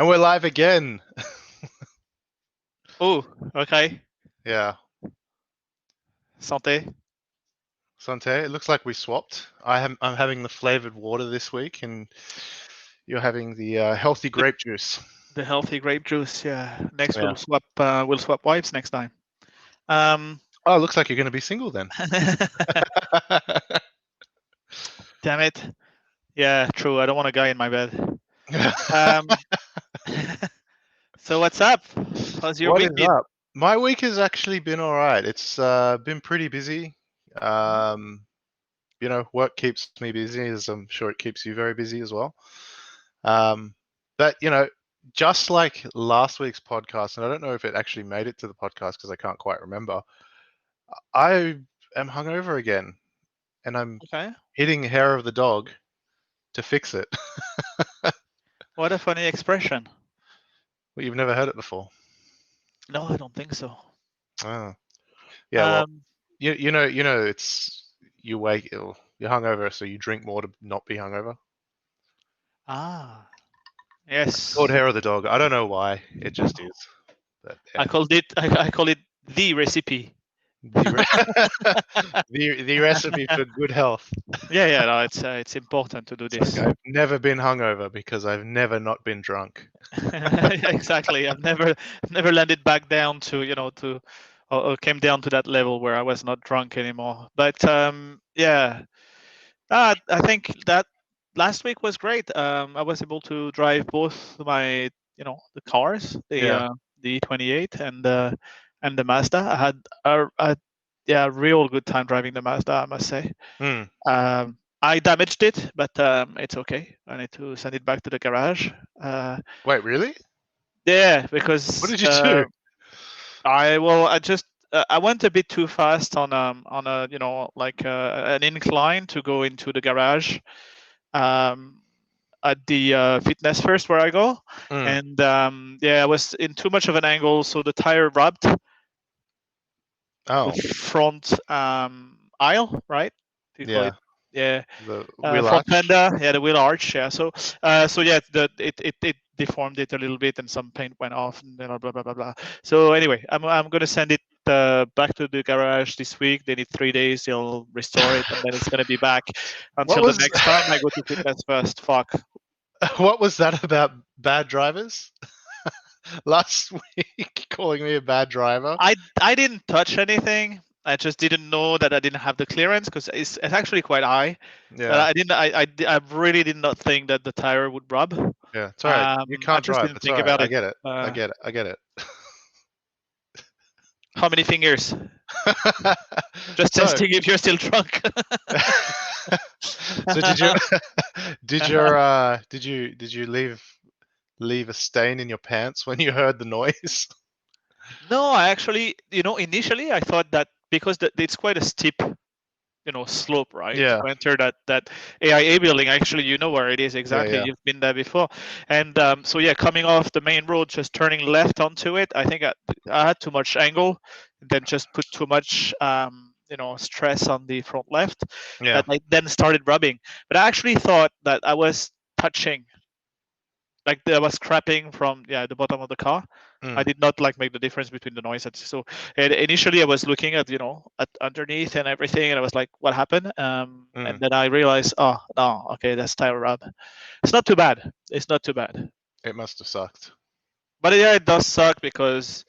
And we're live again. Oh, okay. Yeah. Santé. Sante, it looks like we swapped. I'm having the flavored water this week, and you're having the healthy The, grape juice. the healthy grape juice. Yeah. Next Yeah. we'll swap wives next time. Um, Oh, it looks like you're going to be single then. damn it. Yeah, true. I don't want a guy in my bed. Um, so what's up? How's your What week is been? up? My week has actually been all right. It's been pretty busy. Um, work keeps me busy, as I'm sure it keeps you very busy as well. Um, but just like last week's podcast, and I don't know if it actually made it to the podcast because I can't quite remember. I am hungover again, and I'm Okay. hitting the hair of the dog to fix it. What a funny expression. Well, you've never heard it before. No, I don't think so. Oh, yeah. Well, Um, it's you're hungover, so you drink more to not be hungover. ah, It's called yes. hair of the dog. I don't know why. It just is. But I yeah, called it. I call it the recipe. the the recipe for good health. Yeah. No, it's important to do It's like this. I've never been hungover because I've never not been drunk. Exactly. I've never landed back down to or came down to that level where I was not drunk anymore. But yeah, I think that last week was great. I was able to drive both my the cars, Yeah. the 28 and the Mazda. I had a yeah real good time driving the Mazda, I must say. Hmm. I damaged it, but it's okay. I need to send it back to the garage. Uh, Wait, really? yeah, What because did you do? I went a bit too fast on a like an incline to go into the garage um, at the Fitness First where I go, Hmm. and yeah, I was in too much of an angle, so the tire rubbed the Oh, front aisle, right? Do you call it? yeah. Yeah, The wheel front arch. fender, yeah, the wheel arch, yeah. So yeah, it deformed it a little bit, and some paint went off, and blah blah blah blah blah. So anyway, I'm gonna send it back to the garage this week. They need 3 days. They'll restore it, and then it's gonna be back What until the was next time I go to Fitness First. Fuck. what was that about bad drivers? Last week calling me a bad driver. I didn't touch anything. I just didn't know that I didn't have the clearance because it's actually quite high. But Yeah. I really did not think that the tire would rub. Yeah. It's all right. You I can't just drive. didn't It's all think right. about I it. get it. I Uh, get it. I get it. how many fingers? Just So, testing if you're still drunk. so did you leave a stain in your pants when you heard the noise? No, I actually, initially I thought that because it's quite a steep, slope, right? Yeah. To enter that AIA building, actually, you know where it is Yeah. exactly. Yeah. You've been there before, and so yeah, coming off the main road, just turning left onto it, I think I had too much angle, and then just put too much, stress on the front left, Yeah. that I then started rubbing. But I actually thought that I was touching, like I was scrapping from the bottom of the car. I Mm, did not like make the difference between the noise. So initially I was looking at at underneath and everything, and I was like, what happened? And mm. then I realized, oh no, okay, that's tire rub. It's not too bad. It's not too bad. It must have sucked. But yeah, it does suck because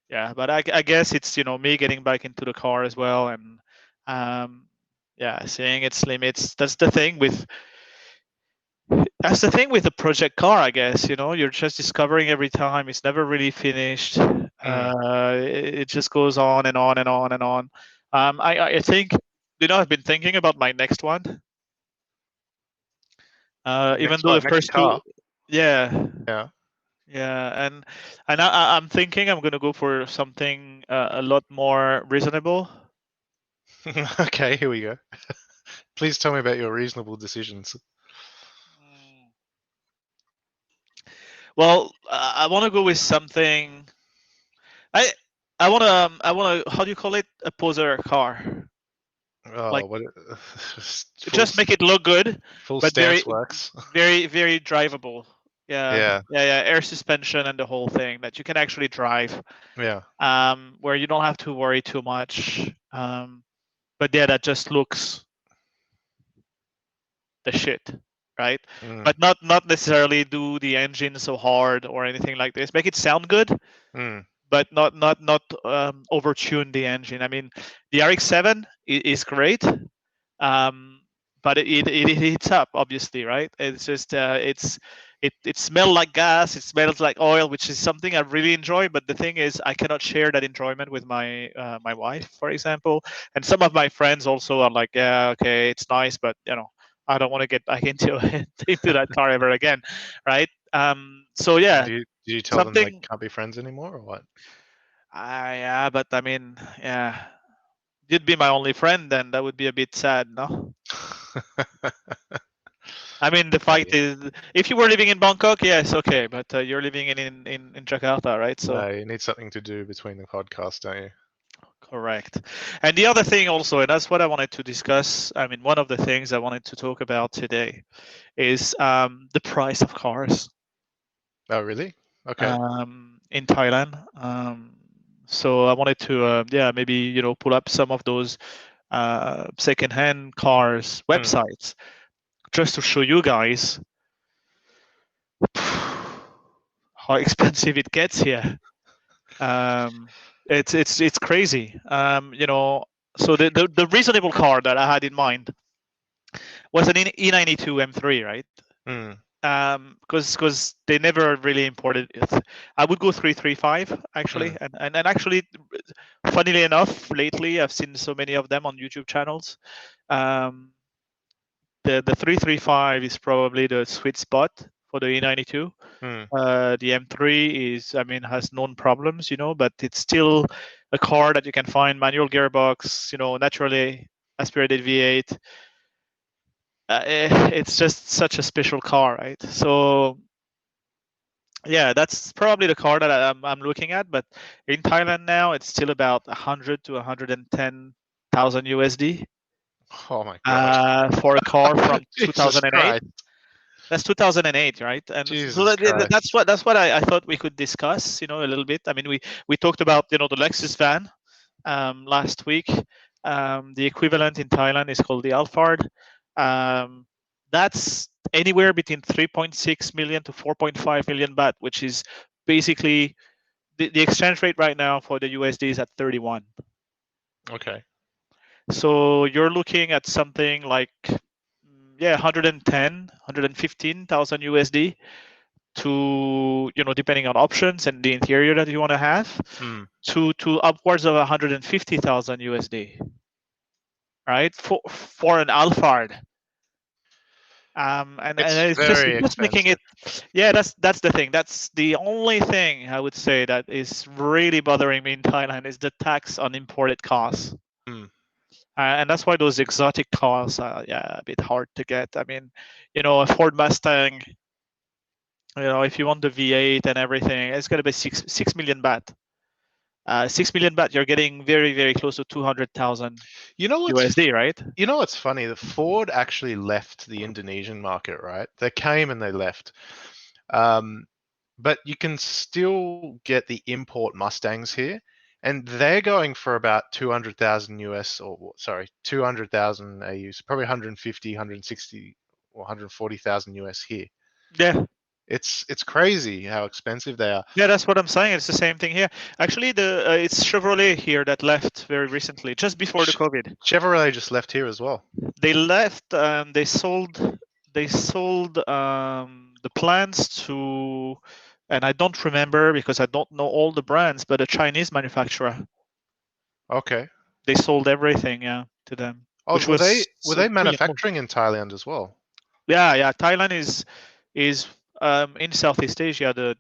but I guess it's me getting back into the car as well, and seeing its limits. That's the thing with the project car, I guess. You're just discovering every time. It's never really finished. Mm. It just goes on and on and on and on. I think, I've been thinking about my next one. Even Next though what? the Next first two, car? yeah, Yeah. yeah, and I'm thinking I'm gonna go for something a lot more reasonable. Okay, here we go. Please tell me about your reasonable decisions. Mm. Well, I want to go with something. I I want to. How do you call it? A poser car. Oh, Like, what? just make it look good, Full but very stance works. very very drivable. Yeah, air suspension and the whole thing that you can actually drive. Yeah. Where you don't have to worry too much. But yeah, that just looks the shit, right? Mm. But not necessarily do the engine so hard or anything like this. Make it sound good, Mm. but not overtune the engine. I mean, the RX-7 is great, but it heats up, obviously, right? It's just it smells like gas, it smells like oil, which is something I really enjoy. But the thing is, I cannot share that enjoyment with my my wife, for example, and some of my friends also are like, yeah, okay, it's nice, but I don't want to get back into into that car ever again, right? So yeah, Do you tell them they something. can't be friends anymore, or what? Yeah, but I mean, yeah, you'd be my only friend, then that would be a bit sad, no? I mean, the fight Yeah. is if you were living in Bangkok, yes, okay, but you're living in Jakarta, right? So No, you need something to do between the podcasts, don't you? correct. And the other thing also, and that's what I wanted to discuss. I mean, one of the things I wanted to talk about today is the price of cars Oh, really? Okay. in Thailand. So I wanted to, yeah, maybe pull up some of those secondhand cars websites just to show you guys how expensive it gets here. It's crazy. So the reasonable car that I had in mind was an E92 M3, right? Mm. Because they never really imported it. I would go 335 actually, and actually, funnily enough, lately I've seen so many of them on YouTube channels. The 335 is probably the sweet spot for the E92. The M3 is, I mean, has known problems, but it's still a car that you can find manual gearbox, naturally aspirated V8. It's just such a special car, right? So yeah, that's probably the car that I'm looking at. But in Thailand now, it's still about 100 to 110,000 USD Oh my god. for a car from Jesus 2008. Christ. That's 2008, right? And so Jesus Christ. that's what I thought we could discuss, a little bit. I mean, we talked about the Lexus van last week. The equivalent in Thailand is called the Alphard. That's anywhere between 3.6 million to 4.5 million baht, which is basically the exchange rate right now for the USD is at 31. Okay. So you're looking at something like 110, 115,000 USD to depending on options and the interior that you want to have to upwards of 150,000 USD, right? For an Alphard. And It's it's just very making expensive. it. Yeah, that's the thing. That's the only thing I would say that is really bothering me in Thailand is the tax on imported cars. And that's why those exotic cars are a bit hard to get. I mean, a Ford Mustang, if you want the V8 and everything, it's going to be 6 million baht. 6 million baht, you're getting very, very close to 200,000 USD, right? You know what's funny? The Ford actually left the Indonesian market, right? They came and they left. But you can still get the import Mustangs here, and they're going for about 200,000 US, or sorry, 200,000 AUs, probably 150, 160, or 140,000 US here. Yeah. It's crazy how expensive they are. Yeah, that's what I'm saying. It's the same thing here. Actually, it's Chevrolet here that left very recently, just before the COVID. Chevrolet just left here as well. They left. They sold the plants to, and I don't remember because I don't know all the brands, but a Chinese manufacturer. Okay. They sold everything, to them. Oh, Which were they really cool. manufacturing in Thailand as well? Yeah. Thailand is in Southeast Asia the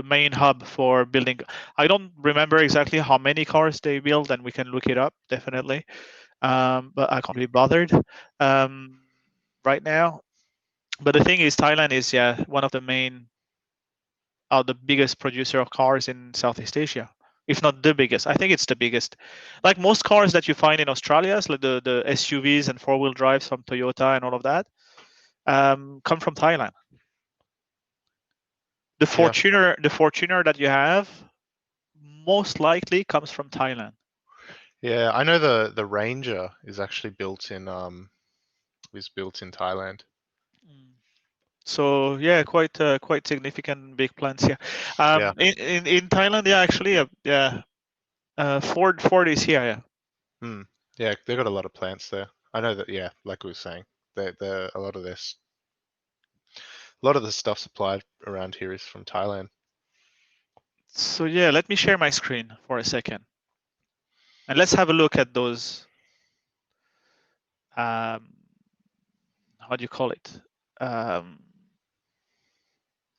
main hub for building. I don't remember exactly how many cars they build, and we can look it up definitely. But I can't be bothered right now. But the thing is, Thailand is one of the the biggest producer of cars in Southeast Asia, if not the biggest. I think it's the biggest. Like most cars that you find in Australia, like the SUVs and 4-wheel drives from Toyota and all of that, come from Thailand. The Fortuner that you have most likely comes from Thailand. Yeah, I know the Ranger is actually built in Thailand. So yeah, quite significant big plants here. Yeah. In Thailand, yeah, actually, Ford is here. Yeah. Yeah, they've got a lot of plants there. I know that. Yeah, like we were saying, they're a lot of this. A lot of the stuff supplied around here is from Thailand. So yeah, let me share my screen for a second, and let's have a look at those. How do you call it?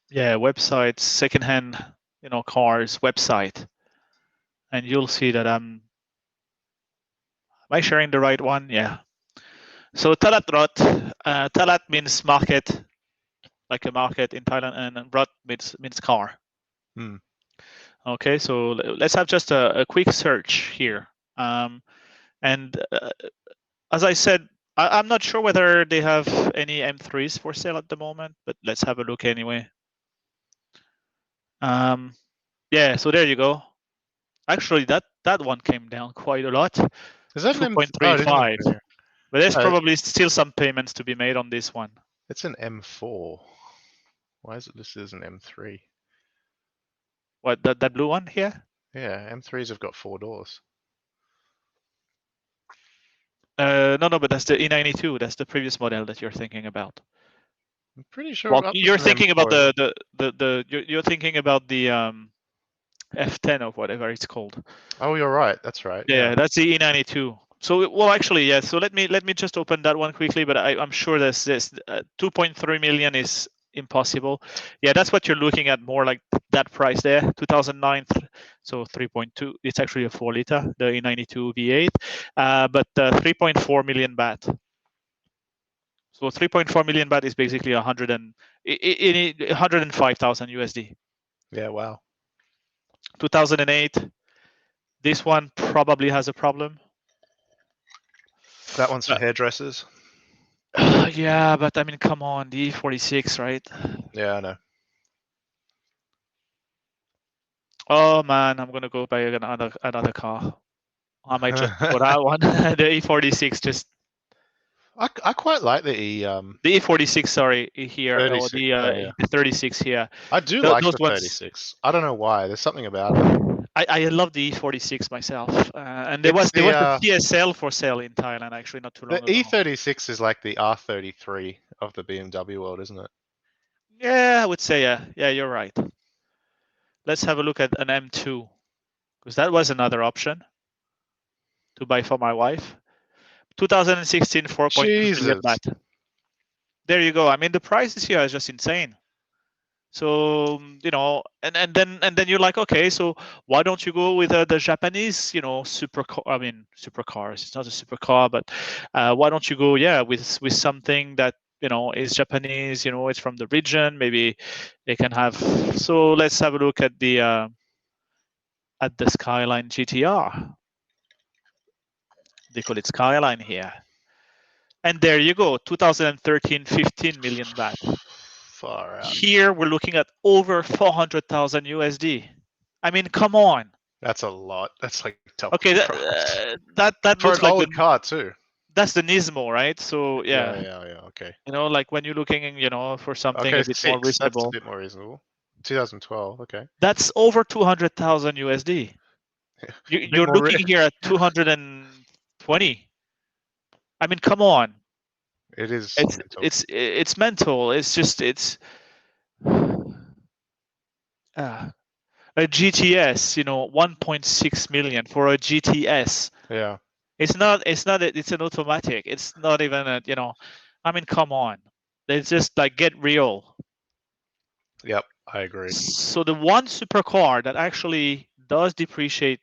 Yeah, websites, secondhand, cars website, and you'll see that am I sharing the right one? Yeah. So Talat Rot, Talat means market, like a market in Thailand, and Rot means car. Okay, so let's have just a quick search here. And as I said, I'm not sure whether they have any M3s for sale at the moment, but let's have a look anyway. Yeah, so there you go. Actually, that one came down quite a lot. Is that 2.35? But there's Oh, probably still some payments to be made on this one. It's an M4. Why is it listed as an M3? What, that blue one here? Yeah, M3s have got 4 doors. No, but that's the E92. That's the previous model that you're thinking about. I'm pretty sure. Well, you're thinking about you're thinking about the F10 or whatever it's called. Oh, you're right. That's right. Yeah, that's the E92. So, well, actually, yeah. So let me just open that one quickly. But I'm sure this 2.3 million is impossible. Yeah, that's what you're looking at, more like that price there, 2009. So 3.2. It's actually a 4-liter, the E92 V8, but 3.4 million baht. So 3.4 million baht is basically 105,000 USD. Yeah, wow. 2008. This one probably has a problem. That one's for hairdressers. Yeah, but I mean, come on, the E46, right? Yeah, I know. Oh man, I'm gonna go buy another car. I might just go that one. The E46 just. I quite like the The E46, sorry, here, 36, or the 36 here. I do like the 36. I don't know why. There's something about it. I love the E46 myself, and there was a CSL for sale in Thailand actually not too long ago. The E36 is like the R33 of the BMW world, isn't it? Yeah, I would say yeah, you're right. Let's have a look at an M2, because that was another option to buy for my wife. 2016, 4.2 million baht. There you go. I mean, the prices here are just insane. So and then you're like, okay, so why don't you go with the Japanese, supercar? I mean, supercars. It's not a supercar, but why don't you go, with something that is Japanese? It's from the region. Maybe they can have. So let's have a look at the Skyline GTR. They call it Skyline here. And there you go, 2013, 15 million baht. Far out. Here we're looking at over 400,000 USD. I mean, come on. That's a lot. That's like double. Okay, that for looks an like old car too. That's the Nismo, right? So yeah. Yeah. Okay. Like when you're looking, for something a bit more reasonable. That's a bit more reasonable. 2012. Okay. That's over 200,000 USD. You're looking here at 220. I mean, come on. It is. It's mental. It's just a GTS. 1.6 million for a GTS. Yeah. It's not. It's an automatic. It's not even a. I mean, come on. It's just like, get real. Yep, I agree. So the one supercar that actually does depreciate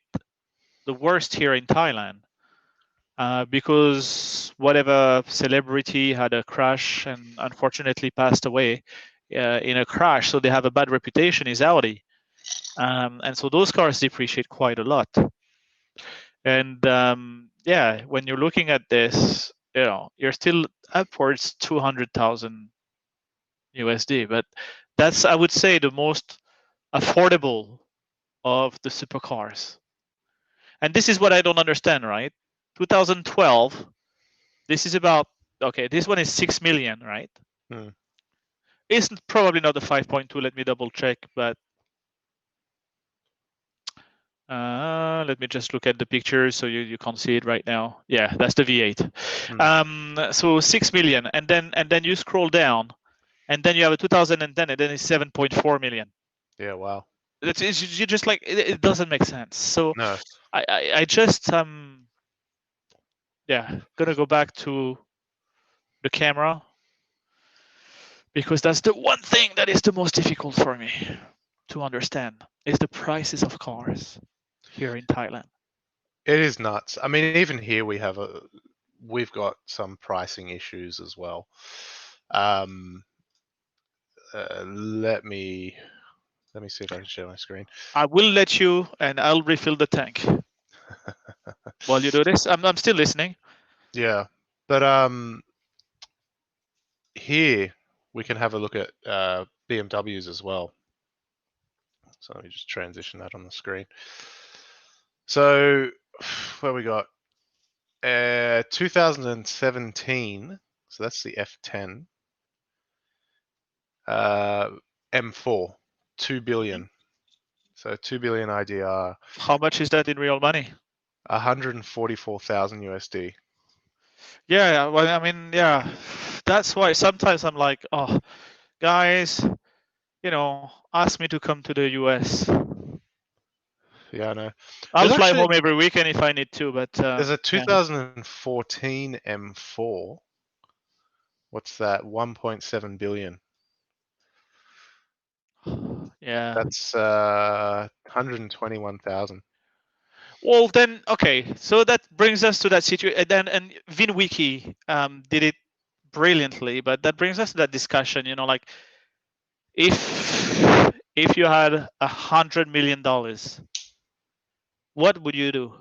the worst here in Thailand, because whatever celebrity had a crash and unfortunately passed away in a crash, so they have a bad reputation, is Audi. And so those cars depreciate quite a lot. And when you're looking at this, you're still upwards 200,000 USD, but That's, I would say, the most affordable of the supercars. And this is what I don't understand, right? 2012, this is about, okay, this one is 6 million, right? Hmm. It's probably not the 5.2. Let me double check, but let me just look at the picture so you can't see it right now. Yeah, that's the V8. So 6 million, and then you scroll down, and then you have a 2010, and then it's 7.4 million. Yeah, wow. It's you just like it doesn't make sense. So No. I just yeah, gonna go back to the camera because that's the one thing that is the most difficult for me to understand is the prices of cars here in Thailand. It is nuts. I mean, even here we've got some pricing issues as well. Let me see if I can share my screen. I will let you, and I'll refill the tank while you do this. I'm still listening. Yeah, but here we can have a look at BMWs as well. So let me just transition that on the screen. So where we got 2017. So that's the F10. M4, 2 billion. So 2 billion IDR. How much is that in real money? 144,000 USD. Yeah, well, I mean, yeah, that's why sometimes I'm like, oh, guys, ask me to come to the US. Yeah, I know. I'll There's fly actually home every weekend if I need to, but there's a yeah. 2014 M4. What's that? 1.7 billion. Yeah. That's 121,000. Well, then, okay. So that brings us to that situation. And VinWiki did it brilliantly, but that brings us to that discussion. Like if you had $100 million, what would you do?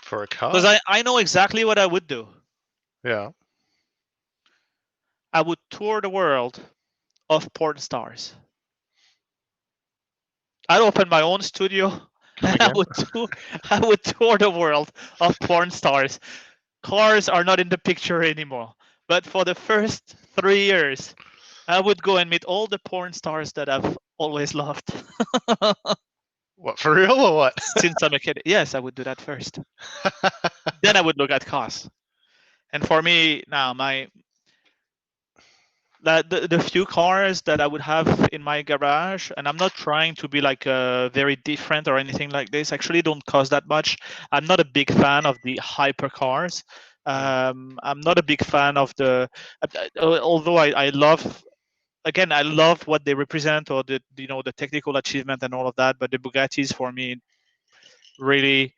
For a car? Because I know exactly what I would do. Yeah. I would tour the world of porn stars. I'd open my own studio. Come And again? I would tour the world of porn stars. Cars are not in the picture anymore. But for the first 3 years, I would go and meet all the porn stars that I've always loved. What, for real or what? Since I'm a kid. Yes, I would do that first. Then I would look at cars. And for me now, the few cars that I would have in my garage, and I'm not trying to be like very different or anything like this, actually don't cost that much. I'm not a big fan of the hypercars. I'm not a big fan of although I love, again, I love what they represent, or the technical achievement and all of that, but the Bugattis for me really,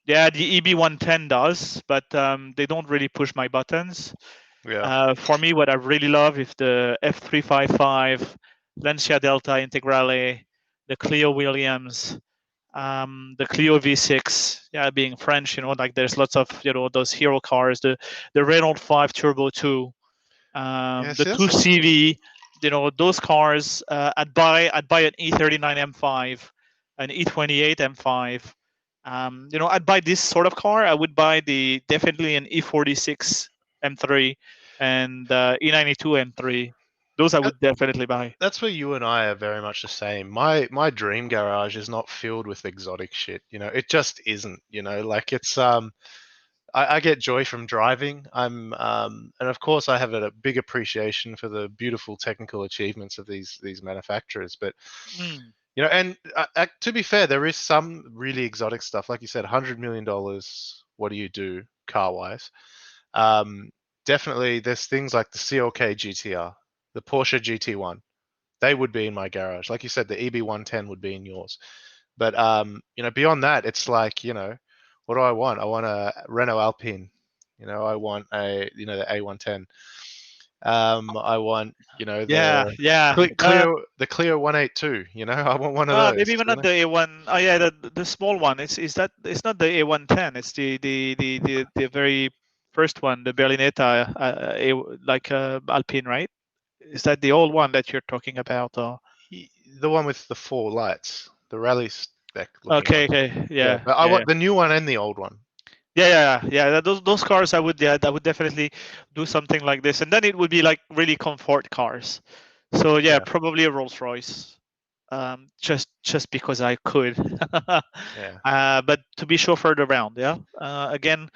yeah, the EB110 does, but they don't really push my buttons. Yeah. For me, what I really love is the F355, Lancia Delta Integrale, the Clio Williams, the Clio V6. Yeah, being French, like there's lots of those hero cars. The Renault 5 Turbo 2, Yeah, the see, 2CV. Those cars. I'd buy an E39 M5, an E28 M5. I'd buy this sort of car. I would buy definitely an E46 M3 and E92 M3. Those I would definitely buy. that's where you and I are very much the same. My dream garage is not filled with exotic shit. It just isn't. Like it's I get joy from driving. And of course I have a big appreciation for the beautiful technical achievements of these manufacturers. But and to be fair, there is some really exotic stuff. Like you said, $100 million. What do you do car wise? Definitely, there's things like the CLK GTR, the Porsche GT1. They would be in my garage. Like you said, the EB110 would be in yours. But beyond that, it's like, what do I want? I want a Renault Alpine. I want the A110. I want, the Clio 182. I want one of those. Maybe even not the A1. Oh yeah, the small one. It's not the A110. It's the very first one, the Berlinetta, like Alpine, right? Is that the old one that you're talking about? Or The one with the 4 lights, the rally spec looking okay, one. okay, Yeah, yeah, but I yeah, want the new one and the old one. yeah. Those cars, I would definitely do something like this, and then it would be like really comfort cars. So yeah, Yeah. probably a Rolls Royce, just because I could. Yeah. But to be chauffeured around, yeah. Again,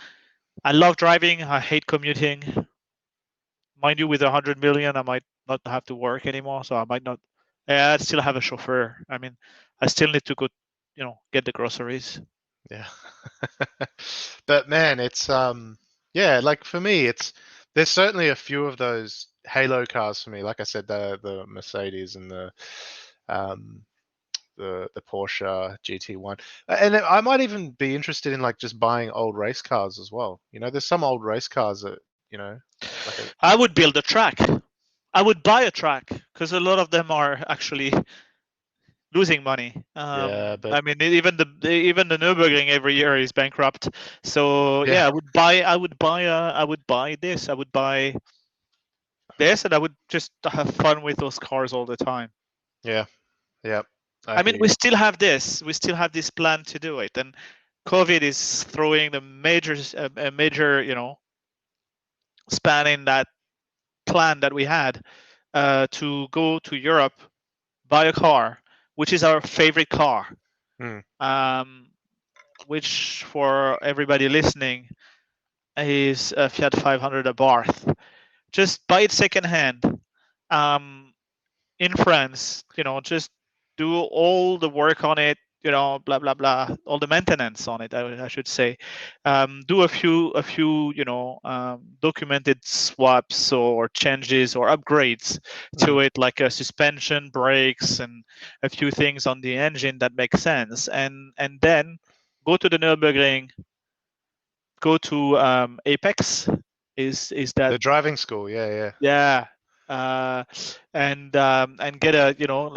I love driving. I hate commuting. Mind you, with 100 million, I might not have to work anymore, so I might not. Yeah, I still have a chauffeur. I mean, I still need to go, get the groceries. Yeah. But man, it's yeah, like for me there's certainly a few of those halo cars for me. Like I said, the Mercedes and um the Porsche GT1. And I might even be interested in like just buying old race cars as well. There's some old race cars that, like a I would build a track. I would buy a track because a lot of them are actually losing money. yeah, but I mean, even the Nürburgring every year is bankrupt. So yeah, yeah, I would buy this. I would buy this, and I would just have fun with those cars all the time. yeah, yeah. I I mean, hear we you. still have this. We still have this plan to do it, and COVID is throwing a major, span in that plan that we had to go to Europe, buy a car, which is our favorite car. Hmm. Um, which for everybody listening is a Fiat 500 Abarth. Just buy it secondhand. Um, in France, just do all the work on it, blah blah blah, all the maintenance on it. I should say, do a few, documented swaps or changes or upgrades Hmm. to it, like a suspension, brakes, and a few things on the engine that make sense, and then go to the Nürburgring, go to Apex. Is that The driving school, yeah, yeah, uh, and get a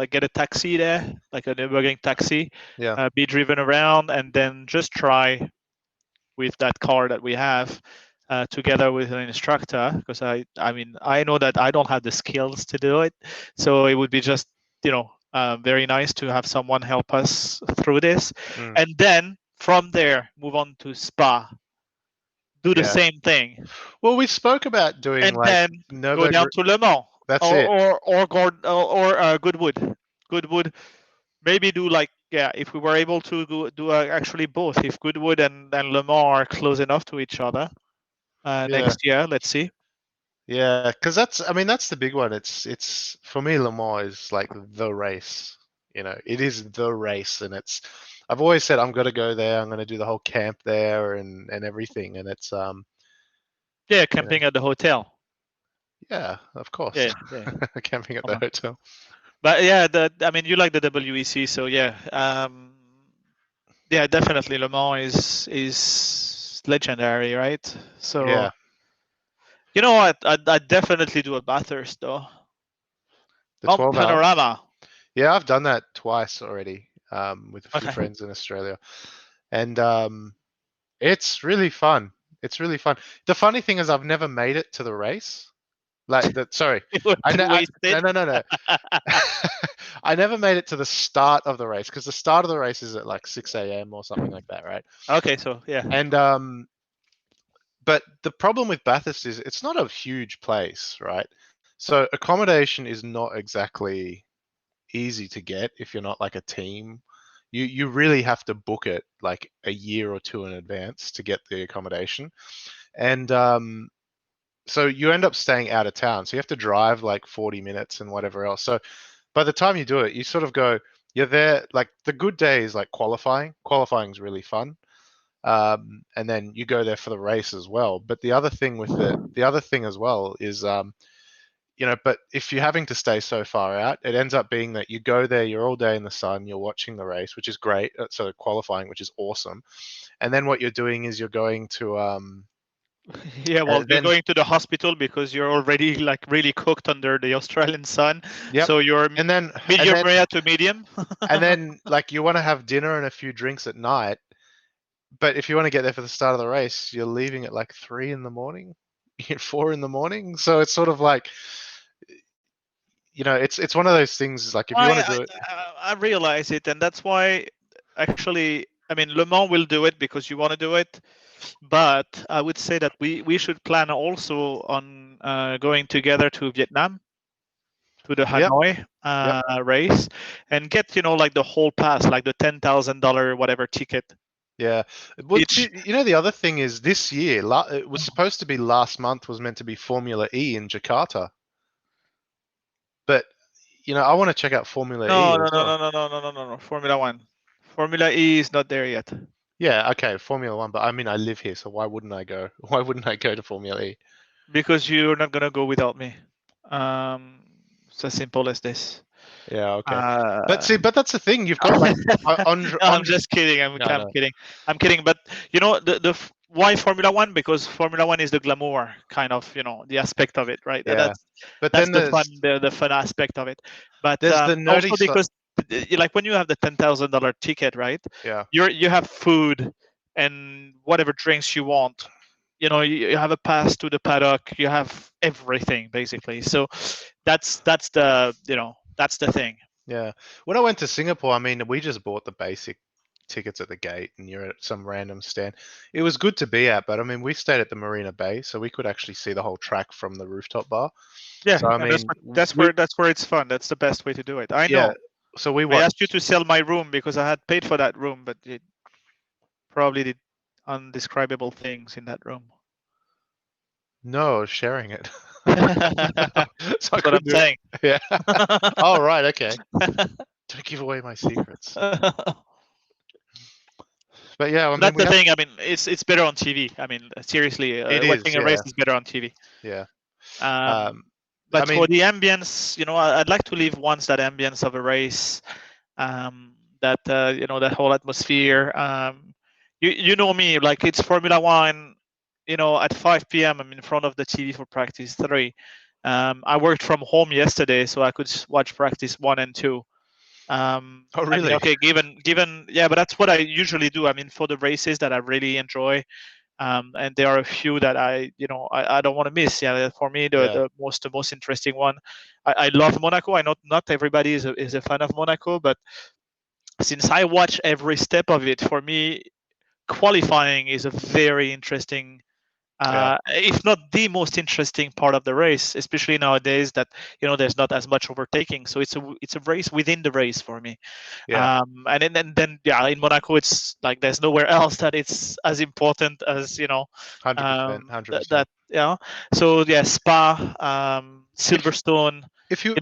get a taxi there, like a Nürburgring taxi, yeah, be driven around, and then just try with that car that we have, together with an instructor, because I mean I know that I don't have the skills to do it, so it would be just very nice to have someone help us through this, yeah. and then from there move on to Spa, do the Yeah. same thing, Well, we spoke about doing and like then go down Nürburgring. to Le Mans That's or it. Goodwood. Goodwood, maybe do like, yeah, if we were able to do actually both, if Goodwood and Le Mans are close enough to each other Yeah. next year, let's see. Yeah, because I mean, that's the big one. It's for me, Le Mans is like the race. It is the race, and I've always said I'm gonna go there. I'm gonna do the whole camp there and everything, and it's Yeah, you know, camping at the hotel. yeah, of course, Yeah, yeah. camping at Come the on. hotel. But yeah, I mean, you like the WEC, so yeah, yeah, definitely Le Mans is legendary, right? So Yeah, you know what? I'd definitely do a Bathurst though. the Mount 12 hour. Panorama. Yeah, I've done that twice already, with a few Okay. friends in Australia, and it's really fun. It's really fun. The funny thing is, I've never made it to the race. Like that. Sorry, You were too no, wasted. no, no, no. I never made it to the start of the race because the start of the race is at like 6 a.m. or something like that, right? Okay, so yeah. And but the problem with Bathurst is it's not a huge place, right? So accommodation is not exactly easy to get if you're not like a team. You really have to book it like a year or two in advance to get the accommodation. And so you end up staying out of town. So you have to drive like 40 minutes and whatever else. So by the time you do it, you sort of go, you're there. Like the good day is like qualifying. Qualifying is really fun. And then you go there for the race as well. But the other thing as well is, but if you're having to stay so far out, it ends up being that you go there, you're all day in the sun, you're watching the race, which is great. So qualifying, which is awesome. And then what you're doing is you're going to, Yeah, well, you're then, going to the hospital because you're already like really cooked under the Australian sun. yep. So you're And then, and medium then, rare to medium. and then like you want to have dinner and a few drinks at night. But if you want to get there for the start of the race, you're leaving at like 3 in the morning, 4 in the morning. So it's sort of like it's one of those things. Like if you want to do it, I realize it, and that's why actually, I mean, Le Mans will do it because you want to do it, but I would say that we should plan also on going together to Vietnam, to the Yep. Hanoi race, and get like the whole pass, like the $10,000 whatever ticket. yeah. Well, Each. the other thing is this year, it was supposed to be last month was meant to be Formula E in Jakarta, but I want to check out Formula E No, as no, no, well. no, no, no, no, no, no. Formula One. Formula E is not there yet. Yeah, okay, Formula One, but I mean, I live here, so why wouldn't I go? Why wouldn't I go to Formula E? Because you're not gonna go without me. It's as simple as this. Yeah, okay. But that's the thing. You've got like No, I'm just kidding. I'm kidding. I'm kidding. But why Formula One? Because Formula One is the glamour kind of, the aspect of it, right? Yeah. But That's then the fun aspect of it. But there's the nerdy also side. because like when you have the $10,000 ticket, right? Yeah. You have food and whatever drinks you want. You have a pass to the paddock. You have everything basically. So that's the that's the thing. Yeah. When I went to Singapore, I mean, we just bought the basic tickets at the gate and you're at some random stand. It was good to be at, but I mean, we stayed at the Marina Bay, so we could actually see the whole track from the rooftop bar. Yeah, So I mean, that's where it's fun. That's the best way to do it. I know. Yeah. So I asked you to sell my room because I had paid for that room, but it probably did undescribable things in that room. No, I was sharing it. That's what I'm saying. Yeah. Oh, right. Okay. Don't give away my secrets. But yeah, I mean, that's the thing. I mean, it's better on TV. I mean, seriously, watching a race is better on TV. Yeah. But for the ambience, I'd like to live once that ambience of a race, that that whole atmosphere. You know me, like it's Formula One. At 5 p.m. I'm in front of the TV for practice 3. I worked from home yesterday, so I could watch practice 1 and 2. Oh, really? I mean, okay, given, yeah, but that's what I usually do. I mean, for the races that I really enjoy, and there are a few that I don't want to miss. Yeah, for me, the most interesting one. I love Monaco. I know not everybody is a fan of Monaco, but since I watch every step of it, for me, qualifying is a very interesting. If not the most interesting part of the race, especially nowadays that there's not as much overtaking. So it's a race within the race for me. Yeah. And then in Monaco it's like there's nowhere else that it's as important as 100%. So yeah, Spa, Silverstone.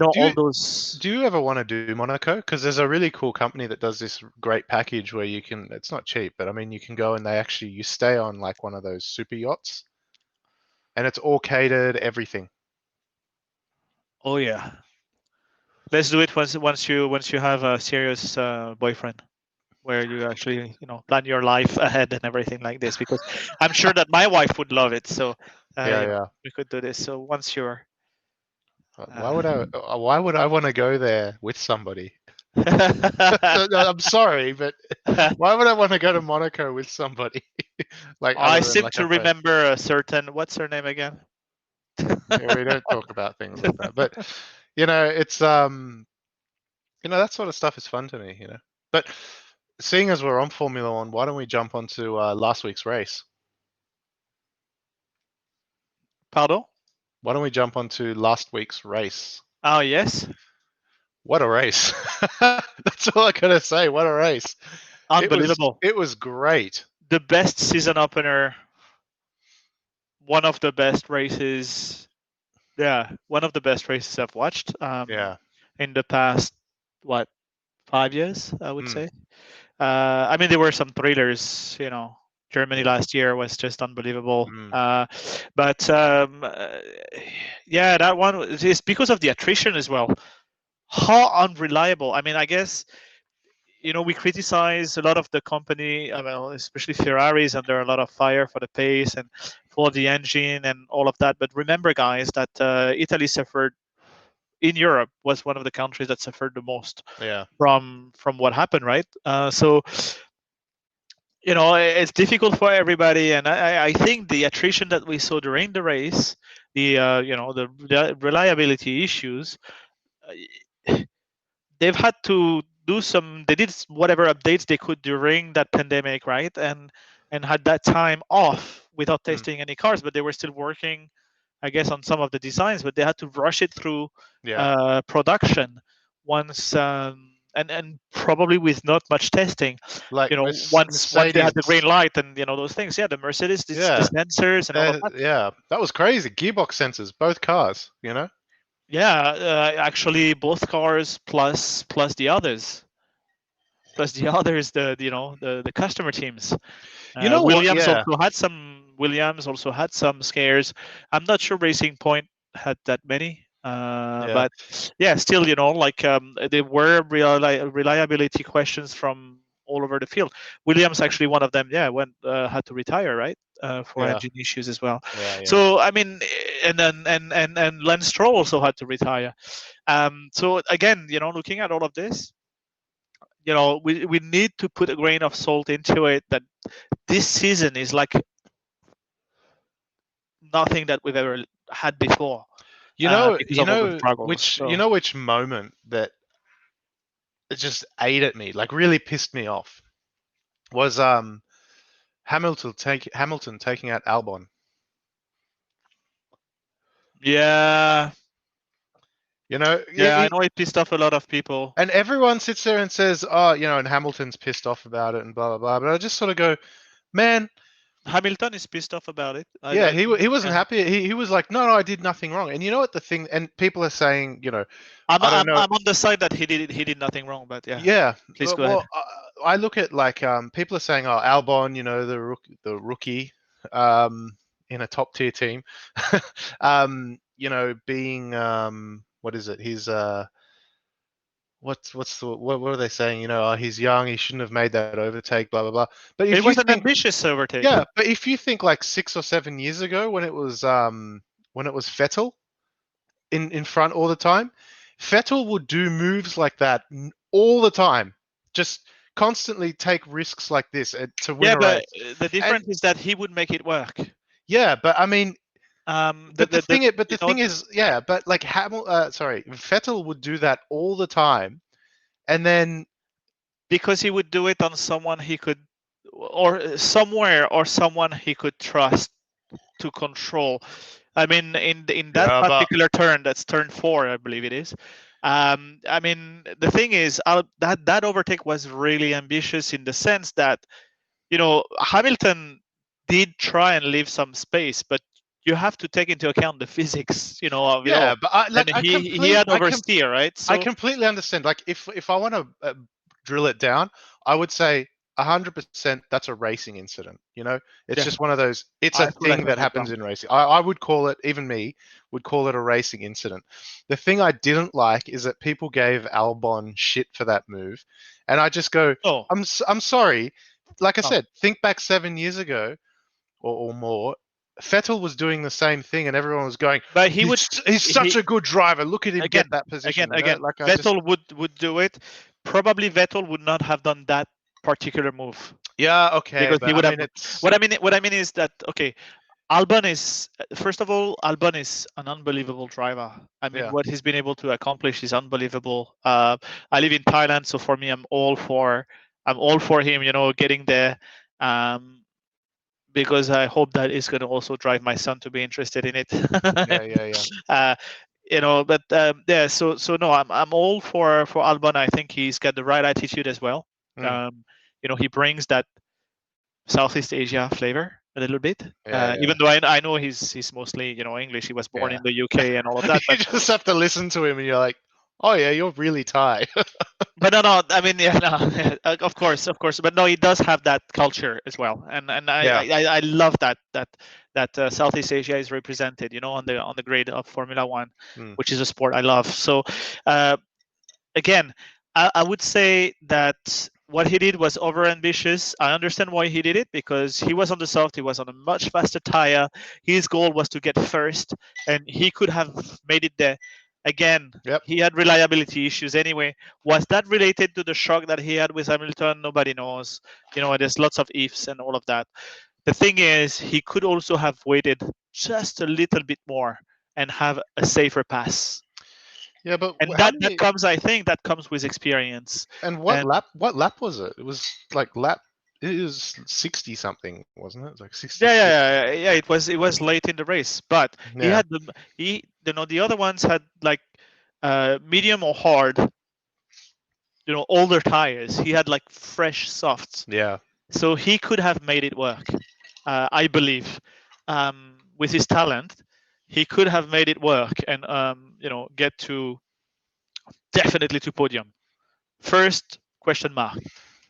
All those. Do you ever want to do Monaco? Because there's a really cool company that does this great package where you can. It's not cheap, but I mean, you can go and you stay on like one of those super yachts, and it's all catered, everything. Oh yeah. Let's do it once you have a serious boyfriend, where you actually plan your life ahead and everything like this. Because I'm sure that my wife would love it. So we could do this. So once you're. Why would I want to go there with somebody? I'm sorry, but why would I want to go to Monaco with somebody? I seem to remember a certain. What's her name again? Yeah, we don't talk about things like that, but it's that sort of stuff is fun to me, But seeing as we're on Formula One, why don't we jump onto last week's race? Pardon? Why don't we jump onto last week's race? Oh yes. What a race! That's all I gotta say. What a race! Unbelievable. It was great. The best season opener. One of the best races. Yeah, one of the best races I've watched. In the past, 5 years, I would say. I mean, there were some thrillers. Germany last year was just unbelievable. But that one is because of the attrition as well. How unreliable. I mean, I guess we criticize a lot of the company, especially Ferraris, under a lot of fire for the pace and for the engine and all of that. But remember, guys, that Italy suffered. In Europe, was one of the countries that suffered the most from what happened, right? So it's difficult for everybody, and I think the attrition that we saw during the race, the reliability issues, they've had to do some. They did whatever updates they could during that pandemic, right? And had that time off without testing any cars, but they were still working, I guess, on some of the designs. But they had to rush it through Yeah. production once, and probably with not much testing. Like Once they had the green Mercedes. light and those things. Yeah, the Mercedes, the Yeah. sensors and all of that. Yeah. That was crazy. Gearbox sensors, both cars, you know? Yeah, actually, both cars plus the others, the customer teams. You know what? Williams Yeah. also had some scares. I'm not sure Racing Point had that many, Yeah. but yeah, still, like there were reliability questions from all over the field. Williams actually one of them, had to retire, right, for Yeah. engine issues as well. Yeah. So I mean, and then and Lance Stroll also had to retire. So again, looking at all of this, we need to put a grain of salt into it that this season is like nothing that we've ever had before. Because of all the struggles. You know which moment that it just ate at me, like really pissed me off, was Hamilton taking out Albon. Yeah. Yeah, I know it pissed off a lot of people. And everyone sits there and says, "Oh, and Hamilton's pissed off about it," and blah blah blah. But I just sort of go, "Man, Hamilton is pissed off about it." He wasn't happy. He was like, "No, I did nothing wrong." And you know what the thing? And people are saying, I'm I don't know. I'm on the side that he did nothing wrong, but yeah. Yeah. Please go ahead. I look at like people are saying, "Oh, Albon, the rookie, in a top tier team, being what is it? He's what are they saying? He's young, he shouldn't have made that overtake, blah blah blah." But it was an ambitious overtake. Yeah, but if you think like 6 or 7 years ago when it was Vettel in front all the time, Vettel would do moves like that all the time, just constantly take risks like this to win a race. Yeah, but the difference is that he would make it work. Yeah, but I mean, the thing is, yeah, but like Vettel would do that all the time, and then because he would do it on someone he could, or somewhere, or someone he could trust to control. I mean, in that particular turn, that's turn 4, I believe it is. I mean, the thing is, that overtake was really ambitious in the sense that, Hamilton did try and leave some space, but you have to take into account the physics, of it all. But he had oversteer, right? So, I completely understand. Like, if I want to drill it down, I would say 100% that's a racing incident. It's just one of those. It's a thing that happens in racing. I would call it, even me would call it a racing incident. The thing I didn't like is that people gave Albon shit for that move, and I just go, oh, I'm sorry. Like I said, think back 7 years ago or more. Vettel was doing the same thing, and everyone was going, but he's such a good driver. Look at him get that position. Again, like Vettel would do it. Probably Vettel would not have done that particular move. Yeah, okay. Because he would have. What I mean is that, okay, Albon is, first of all, Albon is an unbelievable driver. I mean, what he's been able to accomplish is unbelievable. I live in Thailand, so for me, I'm all for him, getting there. Because I hope that is going to also drive my son to be interested in it. But so no, I'm all for Albon. I think he's got the right attitude as well. He brings that Southeast Asia flavor a little bit. Even though I know he's mostly English. He was born in the UK and all of that. You just have to listen to him, and you're like, oh yeah, you're really Thai. But no, I mean, of course, but no, he does have that culture as well, and I love that Southeast Asia is represented, on the grid of Formula One, which is a sport I love. So, again, I would say that what he did was overambitious. I understand why he did it, because he was on the soft, he was on a much faster tire. His goal was to get first, and he could have made it there. Again, he had reliability issues anyway. Was that related to the shock that he had with Hamilton? Nobody knows. There's lots of ifs and all of that. The thing is, he could also have waited just a little bit more and have a safer pass. Yeah, but And how that many? comes, I think, that comes with experience. And what And lap? What lap was it? It was like lap. It was 60 something, wasn't it? Like 66. yeah. It was late in the race, but he Yeah, had the other ones had like medium or hard, older tires. He had like fresh softs, yeah, so he could have made it work. I believe, with his talent, he could have made it work and get to definitely to podium. First question mark.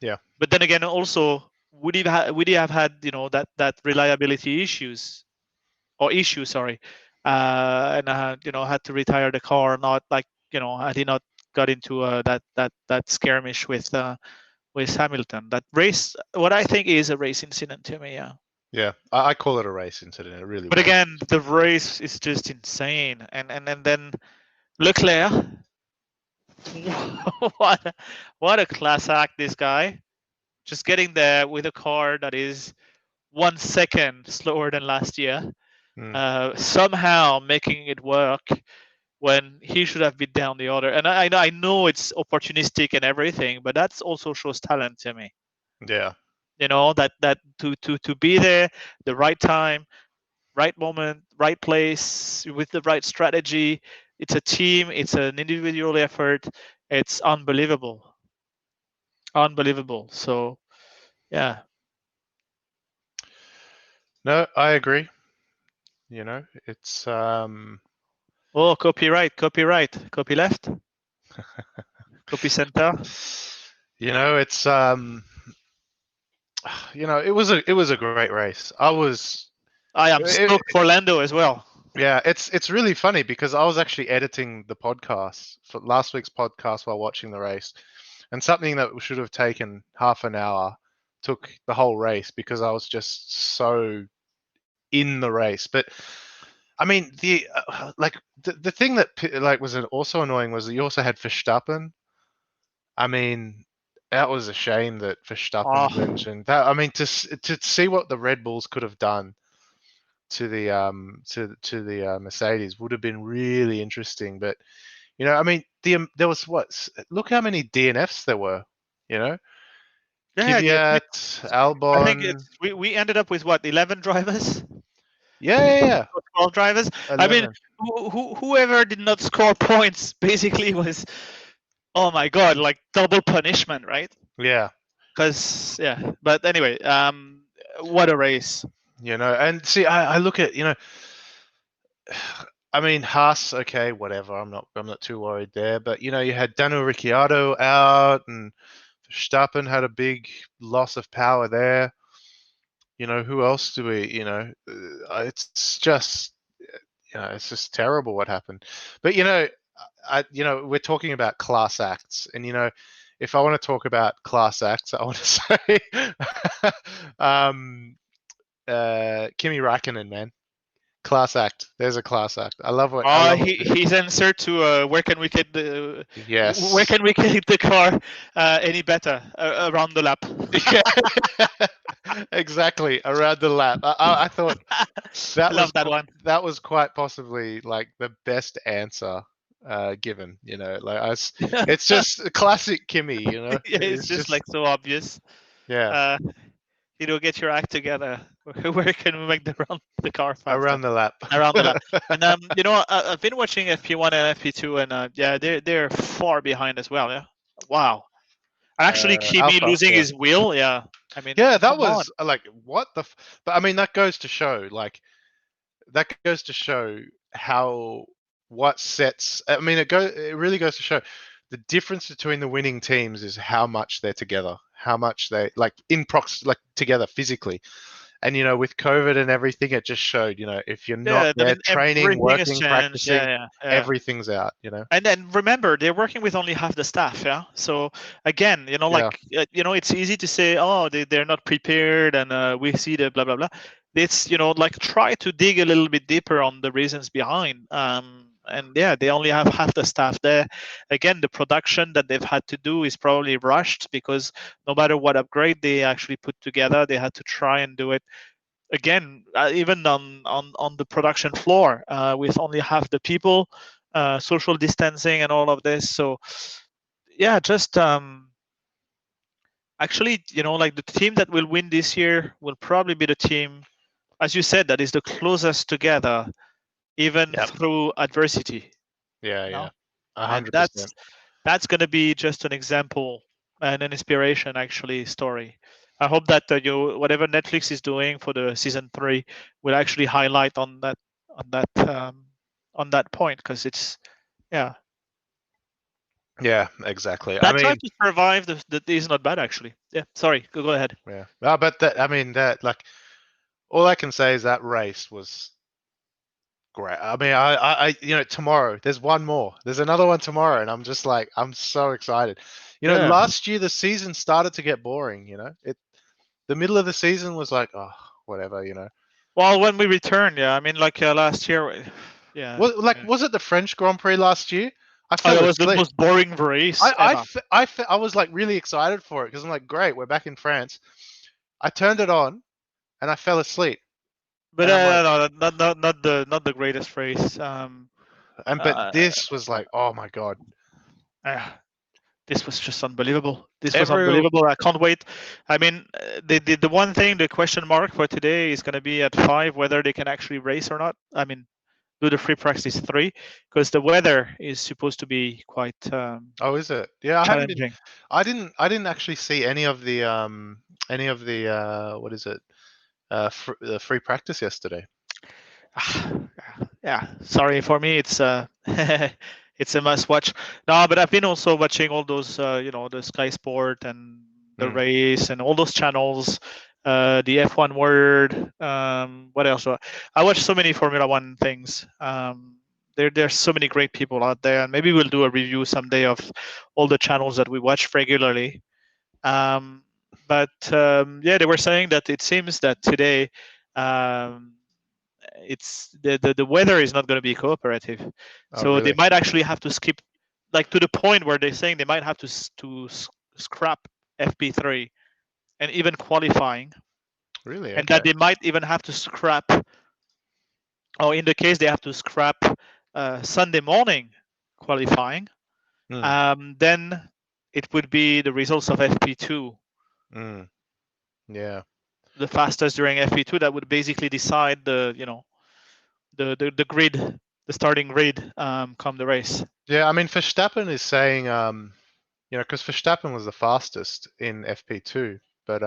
yeah. But then again, also would he have had that reliability issues or issue, sorry, and had to retire the car, not like had he not got into that skirmish with Hamilton. That race, what I think is a race incident to me, yeah. Yeah, I call it a race incident. It really But was. again, the race is just insane, and then Leclerc, what a class act, this guy, just getting there with a car that is 1 second slower than last year, somehow making it work when he should have been down the other. And I know it's opportunistic and everything, but that's also shows talent to me. Yeah, That to be there, the right time, right moment, right place, with the right strategy. It's a team. It's an individual effort. It's unbelievable, unbelievable. So yeah. no, I agree. It's Oh, copyright, copy left, copy center. it's it was a great race. I am It, stoked for Lando as well. yeah, it's really funny because I was actually editing the podcast for last week's podcast while watching the race, and something that should have taken half an hour took the whole race because I was just so in the race. But I mean, the thing that was also annoying was that you also had Verstappen. I mean, that was a shame that Verstappen's Oh, engine. That I mean, to see what the Red Bulls could have done to the Mercedes would have been really interesting. But I mean, there was look how many DNFs there were. You know, yeah. Kvyat, I think Albon. it's we ended up with what, 11 drivers, Yeah, or 12 drivers. I mean, 11. whoever did not score points basically was, oh my god, like double punishment, right? Yeah. Because yeah. But anyway, what a race. And see, I look at I mean, Haas, okay, whatever. I'm not too worried there. But you had Daniel Ricciardo out, and Verstappen had a big loss of power there. Who else do we? It's just, it's just terrible what happened. But we're talking about class acts, and if I want to talk about class acts, I want to say, Kimi Räikkönen, man. Class act. There's a class act. I love He's answered to where can we get the Yes. where can we get the car any better around the lap? Yeah. Exactly, around the lap. I thought that Love that one. that was quite possibly like the best answer given. It's just a classic Kimi. Yeah, it's just like so obvious. Yeah. Get your act together. Where can we make the car faster? Around the lap. Around the lap. And I've been watching FP1 and FP2, and yeah, they're far behind as well. Yeah. Wow. Actually, Kimi Alpha, losing yeah. his wheel. Yeah. I mean, Yeah, that come on. was like what the. But I mean, that goes to show how what sets. I mean, it really goes to show the difference between the winning teams is how much they're together, how much they like together physically. And with COVID and everything, it just showed, if you're not there training, everything has working, changed. practicing, Yeah. everything's out. And then remember, they're working with only half the staff. Yeah. So again, it's easy to say, oh, they're not prepared, and we see the blah blah blah. It's try to dig a little bit deeper on the reasons behind. And yeah, they only have half the staff there. Again, the production that they've had to do is probably rushed because no matter what upgrade they actually put together, they had to try and do it again, even on the production floor with only half the people. social distancing and all of this. So yeah, just actually, like the team that will win this year will probably be the team, as you said, that is the closest together, even Yep. through adversity. Yeah, You know, yeah. and 100%. that's going to be just an example and an inspiration, actually, story. I hope that whatever Netflix is doing for the season 3 will actually highlight on that point, because it's yeah, Yeah, exactly. I that try mean, to survive the is not bad, actually. Yeah, sorry, go ahead. yeah. But that, I mean, that, like, all I can say is that race was great. I mean, tomorrow there's one more. There's another one tomorrow, and I'm just like, I'm so excited. Yeah. Last year the season started to get boring. The middle of the season was like, oh, whatever. Well, when we return, yeah, I mean, like last year, yeah. Yeah. Was it the French Grand Prix last year? I Oh, fell that was the asleep. most boring race ever. I was like really excited for it because I'm like, great, we're back in France. I turned it on and I fell asleep. But And I'm like, no, not the greatest race. but Uh, this was like, oh my God. uh, this was just unbelievable. This was Every, unbelievable. I can't wait. I mean, the one thing, the question mark for today is going to be at 5 whether they can actually race or not. I mean, do the free practice 3, because the weather is supposed to be quite oh, is it? Yeah, challenging. I didn't actually see any of the, what is it? The free practice yesterday. Yeah, sorry, for me it's it's a must watch. No, but I've been also watching all those the Sky Sport and the Hmm. race and all those channels, the F1 Word. What else? I watch so many Formula One things. There's so many great people out there, and maybe we'll do a review someday of all the channels that we watch regularly. But yeah, they were saying that it seems that today um, it's the weather is not going to be cooperative, Oh, so they really? might actually have to skip, like to the point where they're saying they might have to scrap FP3 and even qualifying, Really? and that Okay. they might even have to scrap, or in the case they have to scrap Sunday morning qualifying, Hmm. then it would be the results of FP2, Hmm. Yeah. the fastest during FP2, that would basically decide the grid, the starting grid, come the race. Yeah. I mean, Verstappen is saying, because Verstappen was the fastest in FP2, but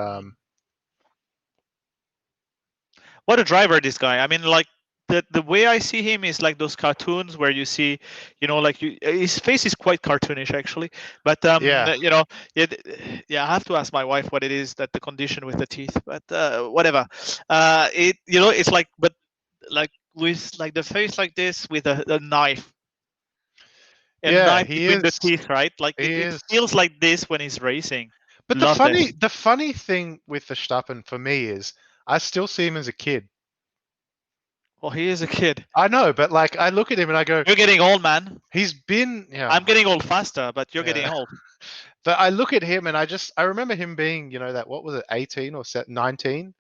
What a driver, this guy. I mean, like the way I see him is like those cartoons where you see, his face is quite cartoonish, actually. But yeah, yeah, yeah. I have to ask my wife what it is, that the condition with the teeth. But whatever. It's like, but like with like the face like this with a knife. A yeah, knife he between the is. teeth, right? Like He it is. feels like this when he's racing. But Love this. the funny thing with Verstappen for me is, I still see him as a kid. Well, he is a kid. I know, but like, I look at him and I go, You're getting old, man. he's been, I'm getting old faster, but you're getting yeah. old. But I look at him and I remember him being, that, what was it, 18 or 19?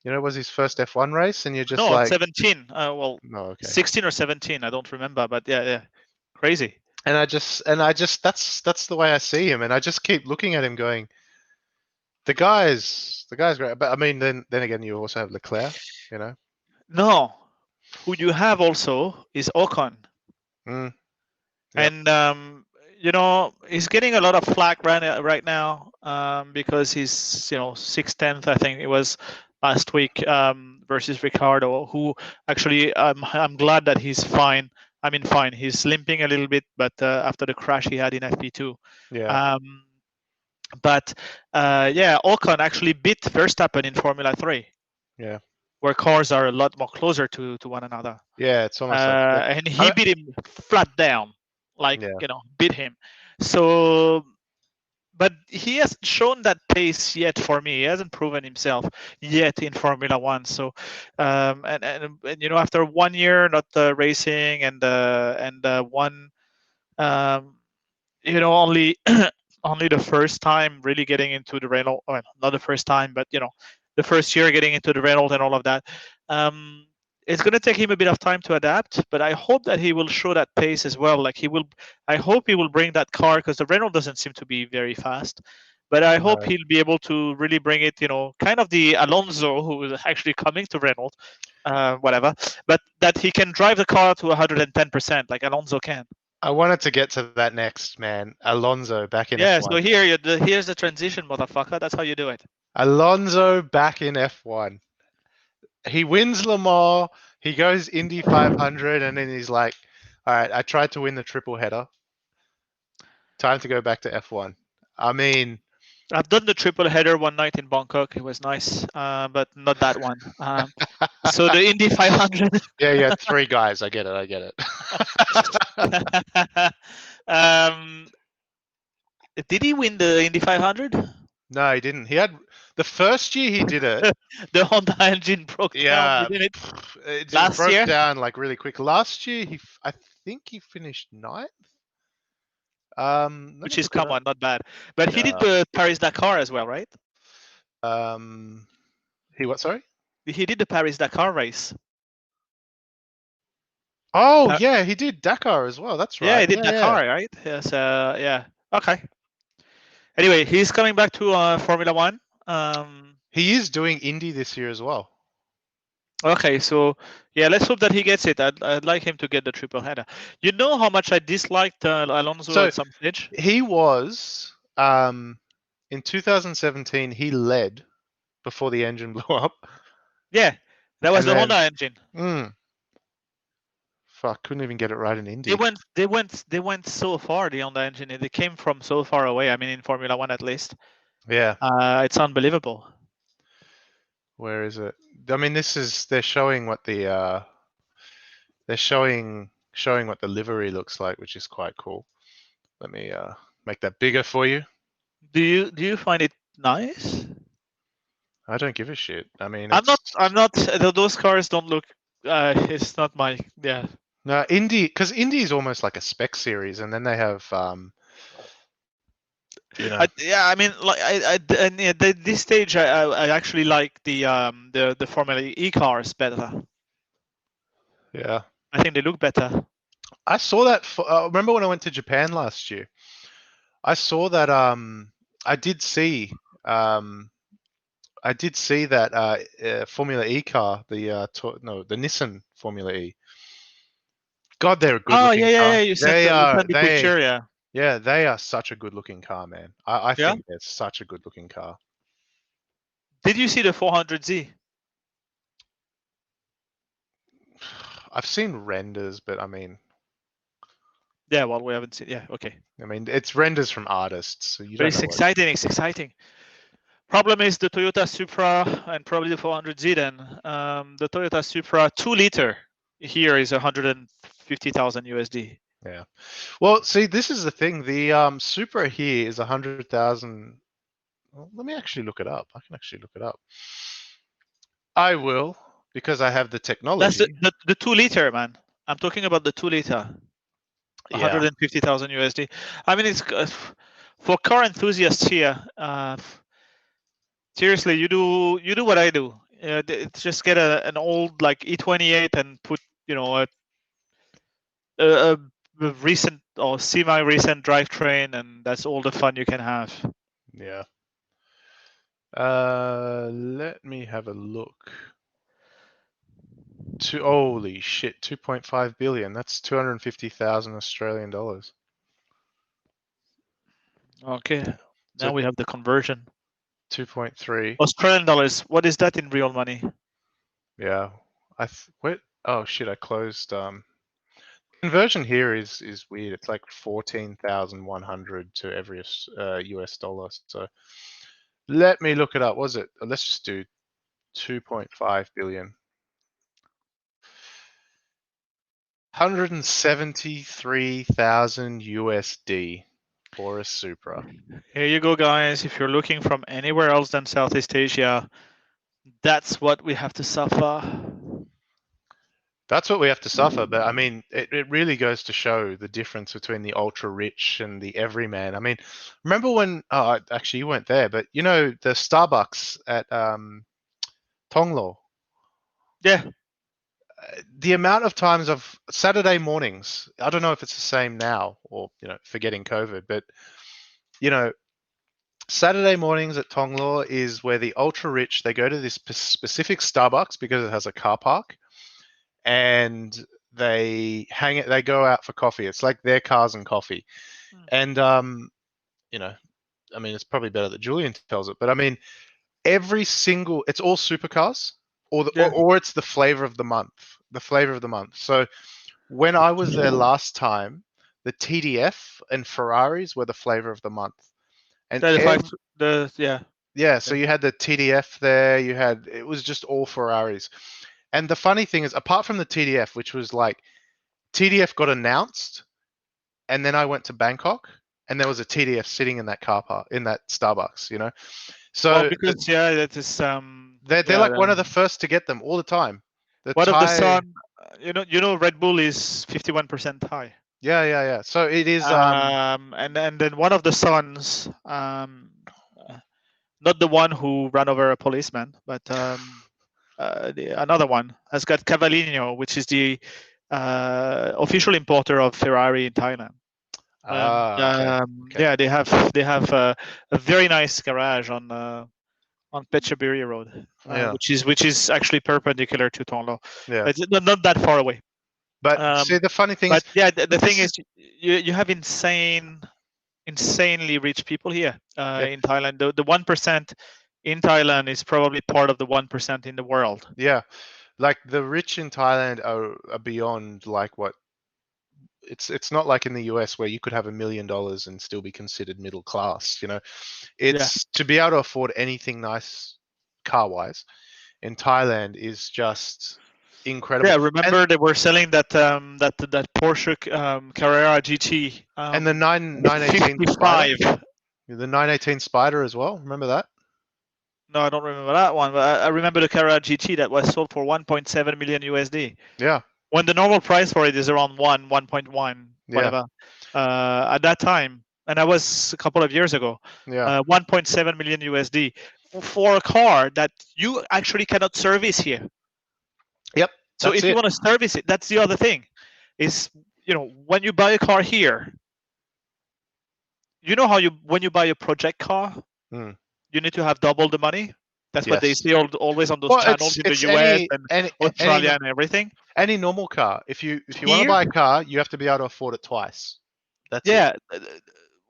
Was his first F1 race, and you're just No, it's like, 17. Well, no, okay. 16 or 17. I don't remember, but yeah, yeah, crazy. That's the way I see him, and I just keep looking at him, going, the guy's great. But I mean, then again, you also have Leclerc. No, who you have also is Ocon, Mm, yep. and he's getting a lot of flack right now, because he's 6/10, I think it was last week, versus Ricardo, who actually, I'm glad that he's fine. I mean, fine. He's limping a little bit, but after the crash he had in FP2. Yeah. Um, but yeah, Ocon actually beat Verstappen in Formula 3, Yeah. where cars are a lot more closer to one another. Yeah. It's almost like, And he beat him flat down, like, yeah. beat him. So, but he hasn't shown that pace yet for me. He hasn't proven himself yet in Formula One. So, and after 1 year not racing, and one, only only the first time really getting into the Renault, well, not the first time, but the first year getting into the Renault and all of that. it's going to take him a bit of time to adapt, but I hope that he will show that pace as well. Like I hope he will bring that car, because the Renault doesn't seem to be very fast. But I hope No. he'll be able to really bring it, kind of the Alonso who is actually coming to Renault, whatever, but that he can drive the car to 110% like Alonso can. I wanted to get to that next, man. Alonso back in Yeah, F1. so here's the transition, motherfucker. That's how you do it. Alonso back in F1. He wins Le Mans. He goes Indy 500, and then he's like, "All right, I tried to win the triple header. Time to go back to F1." I mean, I've done the triple header one night in Bangkok. It was nice, but not that one. So the Indy 500. yeah, 3 guys. I get it. Did he win the Indy 500? No, he didn't. He had the first year he did it. The Honda engine broke down, Yeah, didn't it? it just Last broke year? down like really quick. Last year, I think he finished 9th. Let Which me is, look it come up. on, not bad. But he did Yeah. the Paris Dakar as well, right? He what? Sorry. He did the Paris Dakar race. Oh yeah, he did Dakar as well. That's Yeah, right. he did Dakar, right? Yes. Yeah. Okay. Anyway, he's coming back to Formula One. He is doing Indy this year as well. Okay, so yeah, let's hope that he gets it. I'd like him to get the triple header. You know how much I disliked Alonso So- at some stage? He was in 2017. He led before the engine blew up. Yeah, that was And the then- Honda engine. Fuck, couldn't even get it right in Indy. They went so far, the Honda engine. They came from so far away. I mean, in Formula One at least. Yeah. It's unbelievable. Where is it? I mean, they're showing what the they're showing what the livery looks like, which is quite cool. Let me make that bigger for you. Do you find it nice? I don't give a shit. I mean, I'm not. Those cars don't look. It's not my. Yeah. No, Indy, because Indy is almost like a spec series, and then they have I mean, like and at this stage, I actually like the Formula E cars better. Yeah, I think they look better. I saw that. Remember when I went to Japan last year? I saw that. I did see. I did see that Formula E car, the Nissan Formula E. God, they're a good looking car. Yeah. You sent the picture, yeah. Yeah, they are such a good looking car, man. I Yeah? think they're such a good looking car. Did you see the 400Z? I've seen renders, but I mean, Yeah, well, we haven't seen. Yeah, okay. I mean, it's renders from artists, so you But don't it's know. exciting. It's exciting. Problem is the Toyota Supra and probably the 400Z. Then the Toyota Supra 2-liter here is 150,000 USD. Yeah. Well, see, this is the thing. The Supra here is 100,000. Well, let me actually look it up. I can actually look it up. I will, because I have the technology. That's the 2-liter, man. I'm talking about the 2-liter. 150,000 USD. I mean, it's for car enthusiasts here. Seriously, you do what I do. Just get an old like E28 and put a recent or semi-recent drivetrain, and that's all the fun you can have. Yeah. Let me have a look. Holy shit, 2.5 billion. That's 250,000 Australian dollars. Okay. Now So- we have the conversion. 2.3. Australian dollars. What is that in real money? Yeah. What? Oh shit! I closed. Conversion here is weird. It's like 14,100 to every US dollar. So let me look it up. Was it? Let's just do 2.5 billion. 173,000 USD for a Supra. Here you go, guys. If you're looking from anywhere else than Southeast Asia, that's what we have to suffer. That's what we have to suffer. But I mean, it really goes to show the difference between the ultra rich and the everyman. I mean, remember when, actually you weren't there, but you know, the Starbucks at Tonglo? Yeah. the amount of times of Saturday mornings, I don't know if it's the same now or, forgetting COVID, but, Saturday mornings at Tonglaw is where the ultra rich, they go to this specific Starbucks because it has a car park, and they go out for coffee. It's like their cars and coffee. And, it's probably better that Julian tells it, but I mean, it's all supercars, or it's the flavor of the month. So when I was there last time, the TDF and Ferraris were the flavor of the month. And so you had the TDF there. It was just all Ferraris. And the funny thing is, apart from the TDF, which was like, TDF got announced, and then I went to Bangkok, and there was a TDF sitting in that car park, in that Starbucks, So well, because that is they're like one of the first to get them all the time. Of the Sun, Red Bull is 51% high. Yeah. So it is. And then one of the Suns, not the one who ran over a policeman, but another one has got Cavallino, which is the official importer of Ferrari in Thailand. Okay. Yeah, they have a very nice garage on Phetchaburi Road, which is actually perpendicular to Tonglo. Yeah, but not that far away. But see, the funny thing is, the thing is, you have insanely rich people here in Thailand. The 1% in Thailand is probably part of the 1% in the world. Yeah, like the rich in Thailand are beyond like what. It's not like in the US where you could have $1 million and still be considered middle class. It's to be able to afford anything nice car-wise in Thailand is just incredible. Yeah, remember they were selling that Porsche Carrera GT and the 918 Spider, the 918 Spider as well. Remember that? No, I don't remember that one, but I remember the Carrera GT that was sold for 1.7 million USD. Yeah. When the normal price for it is around 1.1, whatever. At that time, and that was a couple of years ago. Yeah. 1.7 million USD for a car that you actually cannot service here. Yep. So if you want to service it, that's the other thing. Is when you buy a car here, when you buy a project car, you need to have double the money. That's what they say always on those channels in the US and Australia and everything. Any normal car, if you want to buy a car, you have to be able to afford it twice. That's it.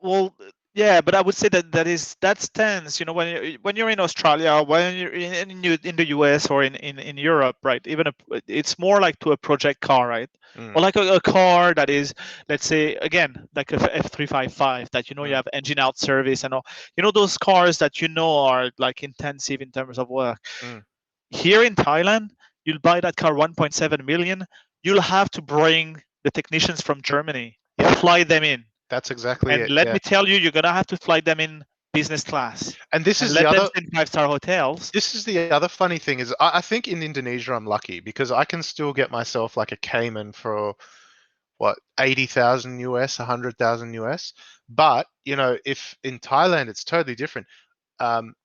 Well, yeah, but I would say that stands. When you're in Australia, when you're in the US or in Europe, right? It's more like to a project car, right? Or like a car that is, let's say, again, like a F355 that you have engine out service and all. Those cars that are like intensive in terms of work. Here in Thailand, you'll buy that car 1.7 million. You'll have to bring the technicians from Germany, fly them in. That's exactly it. And let me tell you, you're gonna have to fly them in business class. And this is the other in 5-star hotels. This is the other funny thing is I think in Indonesia I'm lucky because I can still get myself like a Cayman for what 80,000 US, 100,000 US. But if in Thailand it's totally different.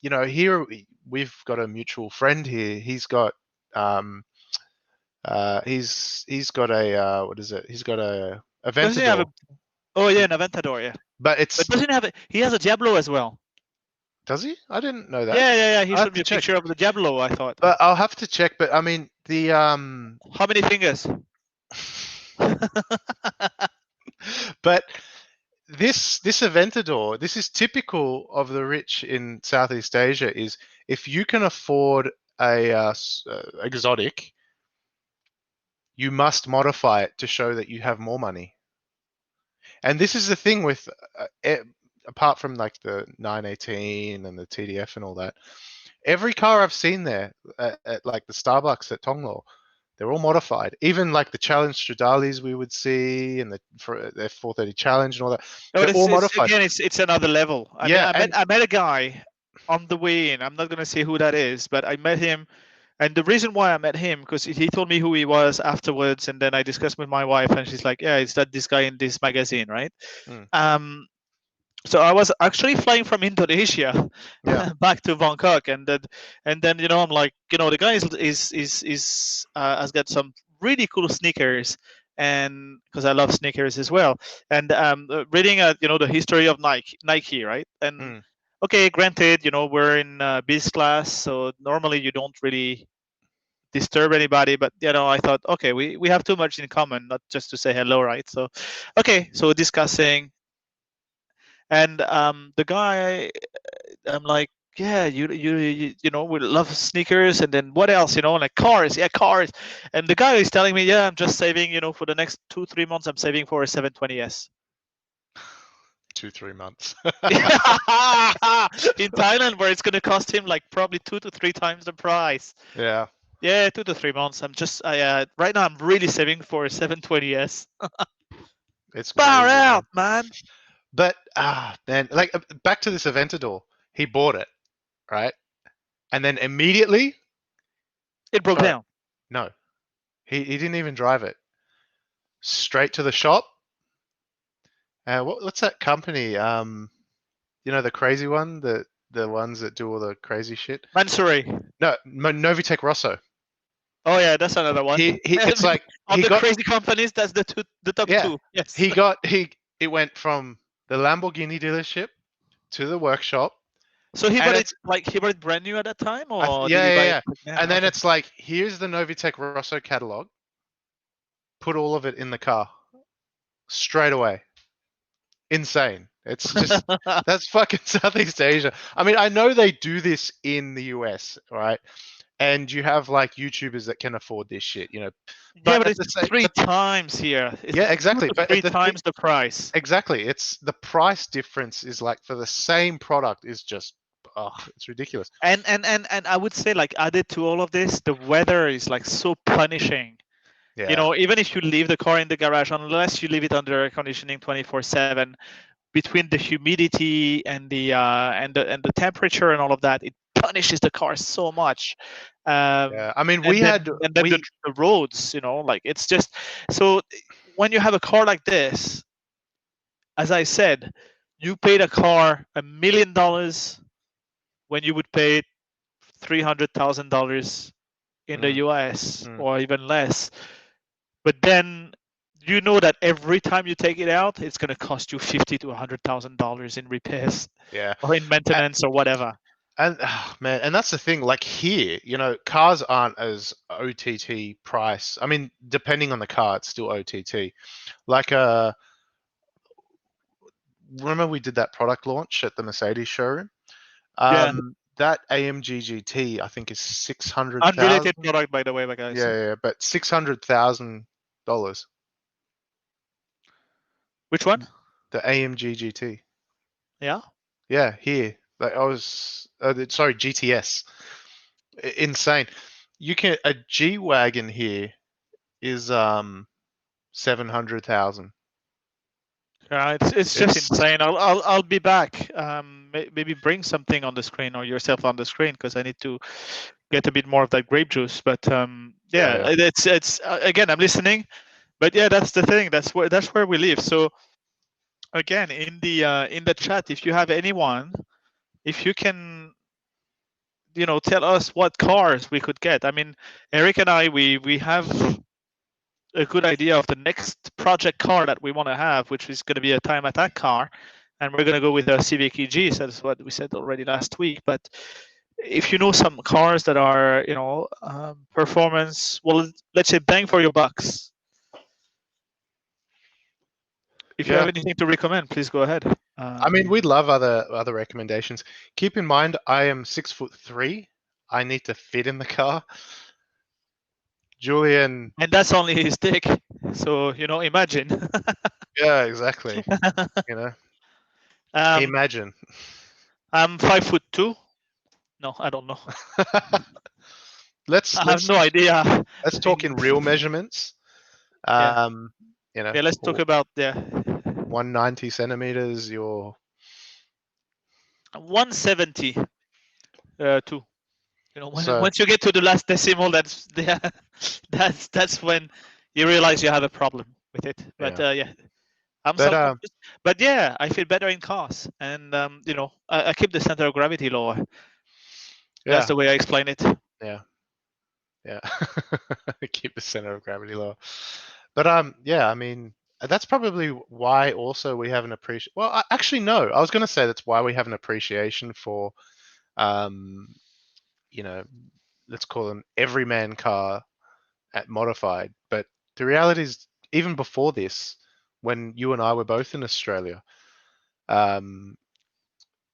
Here we've got a mutual friend here. He's got he's got a what is it? He's got a Aventador. An Aventador, yeah. But doesn't have it. He has a Diablo as well. Does he? I didn't know that. Yeah. He showed me a picture of the Diablo, I thought. But I'll have to check. But I mean, the How many fingers? But this Aventador, this is typical of the rich in Southeast Asia. Is if you can afford a exotic, you must modify it to show that you have more money. And this is the thing with, apart from like the 918 and the TDF and all that, every car I've seen there at like the Starbucks at Tonglo, they're all modified. Even like the Challenge Stradalis we would see and the F430 Challenge and all that, they're all modified. Again, it's another level. I met a guy on the way in. I'm not going to say who that is, but I met him. And the reason why I met him, because he told me who he was afterwards, and then I discussed with my wife, and she's like, "Yeah, it's this guy in this magazine, right?" So I was actually flying from Indonesia back to Bangkok, and then I'm like, the guy has got some really cool sneakers, and because I love sneakers as well, and reading the history of Nike, right? And Mm. okay, granted, we're in biz class, so normally you don't really disturb anybody, but I thought, okay, we have too much in common, not just to say hello, right? So okay, so discussing, and the guy, I'm like, yeah, we love sneakers, and then what else, like cars, yeah, cars. And the guy is telling me, yeah, I'm just saving, for the next 2-3 months, I'm saving for a 720S. 2-3 months. In Thailand, where it's going to cost him like probably 2 to 3 times the price. Yeah. Yeah, 2 to 3 months. Right now I'm really saving for a 720S. It's Far crazy, man. out, man. But man, like back to this Aventador, he bought it, right? And then immediately, It broke sorry, down. no, he didn't even drive it. Straight to the shop. What's that company? The crazy one, the ones that do all the crazy shit. Mansory. No, Novitec Rosso. Oh yeah, that's another one. It's like Of he the got crazy companies, that's the top yeah. two. Yes. It went from the Lamborghini dealership to the workshop. So he And bought it brand new at that time, or did yeah, he yeah, buy yeah. it? Yeah, And then okay. it's like, here's the Novitec Rosso catalog. Put all of it in the car straight away. Insane. It's just that's fucking Southeast Asia. I mean, I know they do this in the US, right? And you have like YouTubers that can afford this shit, Yeah, But but at it's the same, 3 times here. It's yeah, exactly. 2 to But 3 times the price. exactly, it's the price difference is like for the same product is just, it's ridiculous. And I would say, like, added to all of this, the weather is like so punishing. Yeah. Even if you leave the car in the garage, unless you leave it under air conditioning 24/7, between the humidity and the temperature and all of that, it punishes the car so much. Yeah. I mean, And then the roads, like, it's just so when you have a car like this, as I said, you paid a car $1 million when you would pay $300,000 in the US or even less. But then you know that every time you take it out, it's going to cost you $50,000 to $100,000 in repairs, yeah. or in maintenance or whatever. And man, and that's the thing. Like here, cars aren't as OTT price. I mean, depending on the car, it's still OTT. Like remember we did that product launch at the Mercedes showroom? Yeah. That AMG GT, I think, is 600,000. Unrelated product, by the way, guys. Yeah, but $600,000. Which one? The AMG GT. Yeah. Yeah, here. Like sorry, GTS. Insane. A G wagon here is 700,000. It's just insane. I'll be back. Maybe bring something on the screen, or yourself on the screen, because I need to get a bit more of that grape juice. But Yeah. it's again, I'm listening. But yeah, that's the thing. That's where we live. So again, in the chat, if you have anyone, if you can, tell us what cars we could get. I mean, Eric and I, we have a good idea of the next project car that we want to have, which is going to be a time attack car, and we're going to go with a Civic EG. So that's what we said already last week. But if you know some cars that are, performance, well, let's say bang for your bucks. If you have anything to recommend, please go ahead. I mean, we'd love other recommendations. Keep in mind, I am 6'3". I need to fit in the car. Julian, and that's only his dick. So imagine. yeah, exactly. Imagine. I'm 5'2". No, I don't know. Let's I have no idea. Let's talk in real measurements. Yeah, let's talk about 190 centimeters. You're 170. Two. So- once you get to the last decimal, that's when you realize you have a problem with it. But yeah, I'm But, but yeah, I feel better in cars, and I keep the center of gravity lower. That's the way I explain it. yeah. Yeah. Keep the center of gravity lower. But yeah, I mean, that's probably why also we have an appreciation. Well, actually, no. I was going to say that's why we have an appreciation for, um, you know, let's call an everyman car at modified. But the reality is, even before this, when you and I were both in Australia, um,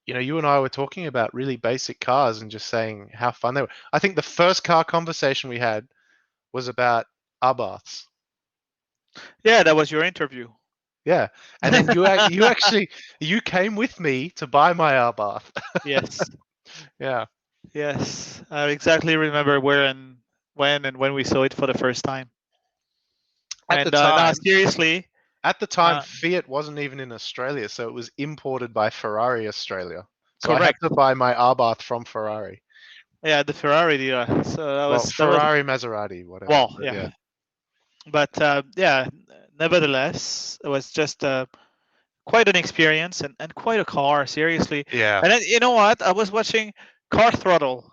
you and I were talking about really basic cars and just saying how fun they were. I think the first car conversation we had was about Abarths. Yeah, that was your interview. Yeah, and then you actually you came with me to buy my Abarth. Yes. Yeah, Yes. I exactly remember where and when we saw it for the first time. at the And no, time, seriously, uh, Fiat wasn't even in Australia, so it was imported by Ferrari Australia. So I had correct. to buy my Abarth from Ferrari. Yeah, the Ferrari dealer. So Well, that was Ferrari, Maserati, whatever. well, But yeah. yeah, But yeah, nevertheless, it was just quite an experience and quite a car, seriously. yeah. And then, you know what? I was watching Car Throttle,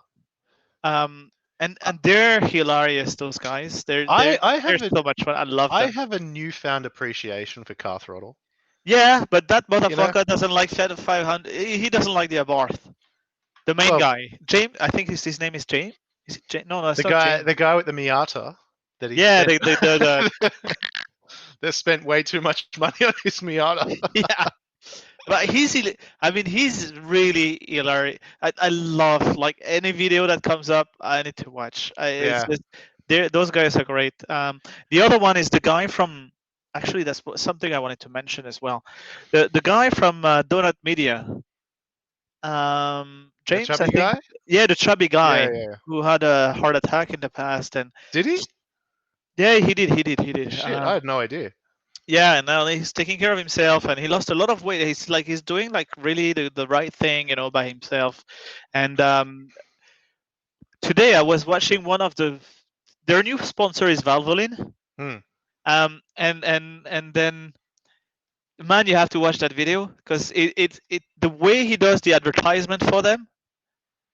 um, and they're hilarious. Those guys, I they're have a so much fun. I love I them. have a newfound appreciation for Car Throttle. Yeah, but that You know, motherfucker doesn't like Fiat 500. He doesn't like the Abarth. The main well, guy, James. I think his name is James. Is it James? No, the that's not guy James. the guy with the Miata that he Yeah, spent the they spent way too much money on his Miata. yeah. But I mean, he's really hilarious. I love like any video that comes up. I need to watch. It's Yeah. just those guys are great. The other one is the guy from. Actually, that's something I wanted to mention as well. The guy from Donut Media, The James, I chubby think. guy? Yeah, the chubby Yeah, guy yeah. who had a heart attack in the past, and Did he? yeah, he did. He did. Shit, I had no idea. Yeah, and now he's taking care of himself, and he lost a lot of weight. He's doing like really the right thing, by himself. And today I was watching one of their new sponsor is Valvoline. Hmm. And then man, you have to watch that video because it the way he does the advertisement for them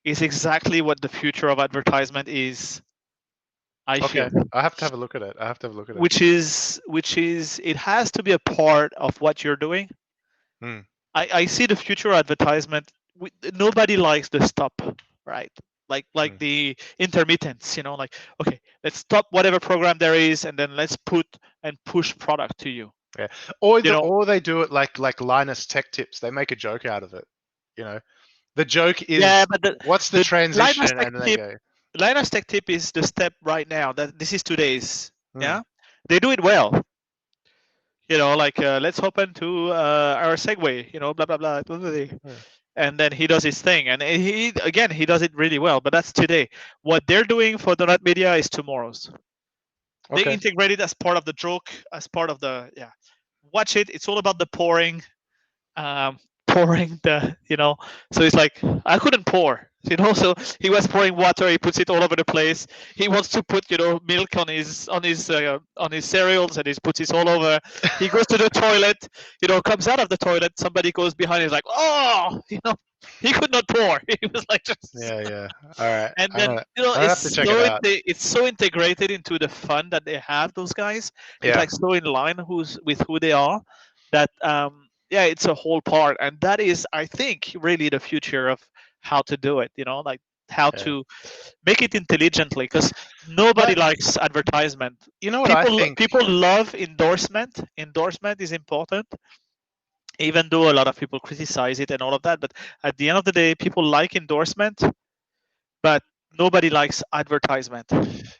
is exactly what the future of advertisement is. I Okay. feel. I have to have a look at it. I have to have a look at it. Which is it has to be a part of what you're doing. Hmm. I see the future advertisement. Nobody likes the stop, right? Like Hmm. the intermittents, like, okay, let's stop whatever program there is, and then let's put and push product to you. Yeah. You know, Or they do it like Linus Tech Tips. They make a joke out of it. You know, the joke yeah, is but what's the the Linus transition, Tech and then they Tip, go, Linus Tech Tip is the step right now. That this is today's. hmm. Yeah, they do it well. Like let's hop into our Segway. Blah blah blah. Blah, blah, blah. Yeah. And then he does his thing, and he does it really well. But that's today. What they're doing for Donut Media is tomorrow's. They Okay. integrate it as part of the joke, as part of the watch it. It's all about the pouring, pouring So it's like I couldn't pour. So he was pouring water. He puts it all over the place. He wants to put milk on his cereals, and he puts it all over. He goes to the toilet. Comes out of the toilet. Somebody goes behind. He's like, oh, he could not pour. He was like just. Yeah, yeah. All right. And then I have to check it out. it's so integrated into the fun that they have. Those guys, it's Yeah. like so in line with who they are, that yeah, it's a whole part, and that is, I think, really the future of how to do it. Like how Yeah. to make it intelligently, because nobody But likes advertisement. you know what I think? People love endorsement. Endorsement is important, even though a lot of people criticize it and all of that. But at the end of the day, people like endorsement, but nobody likes advertisement.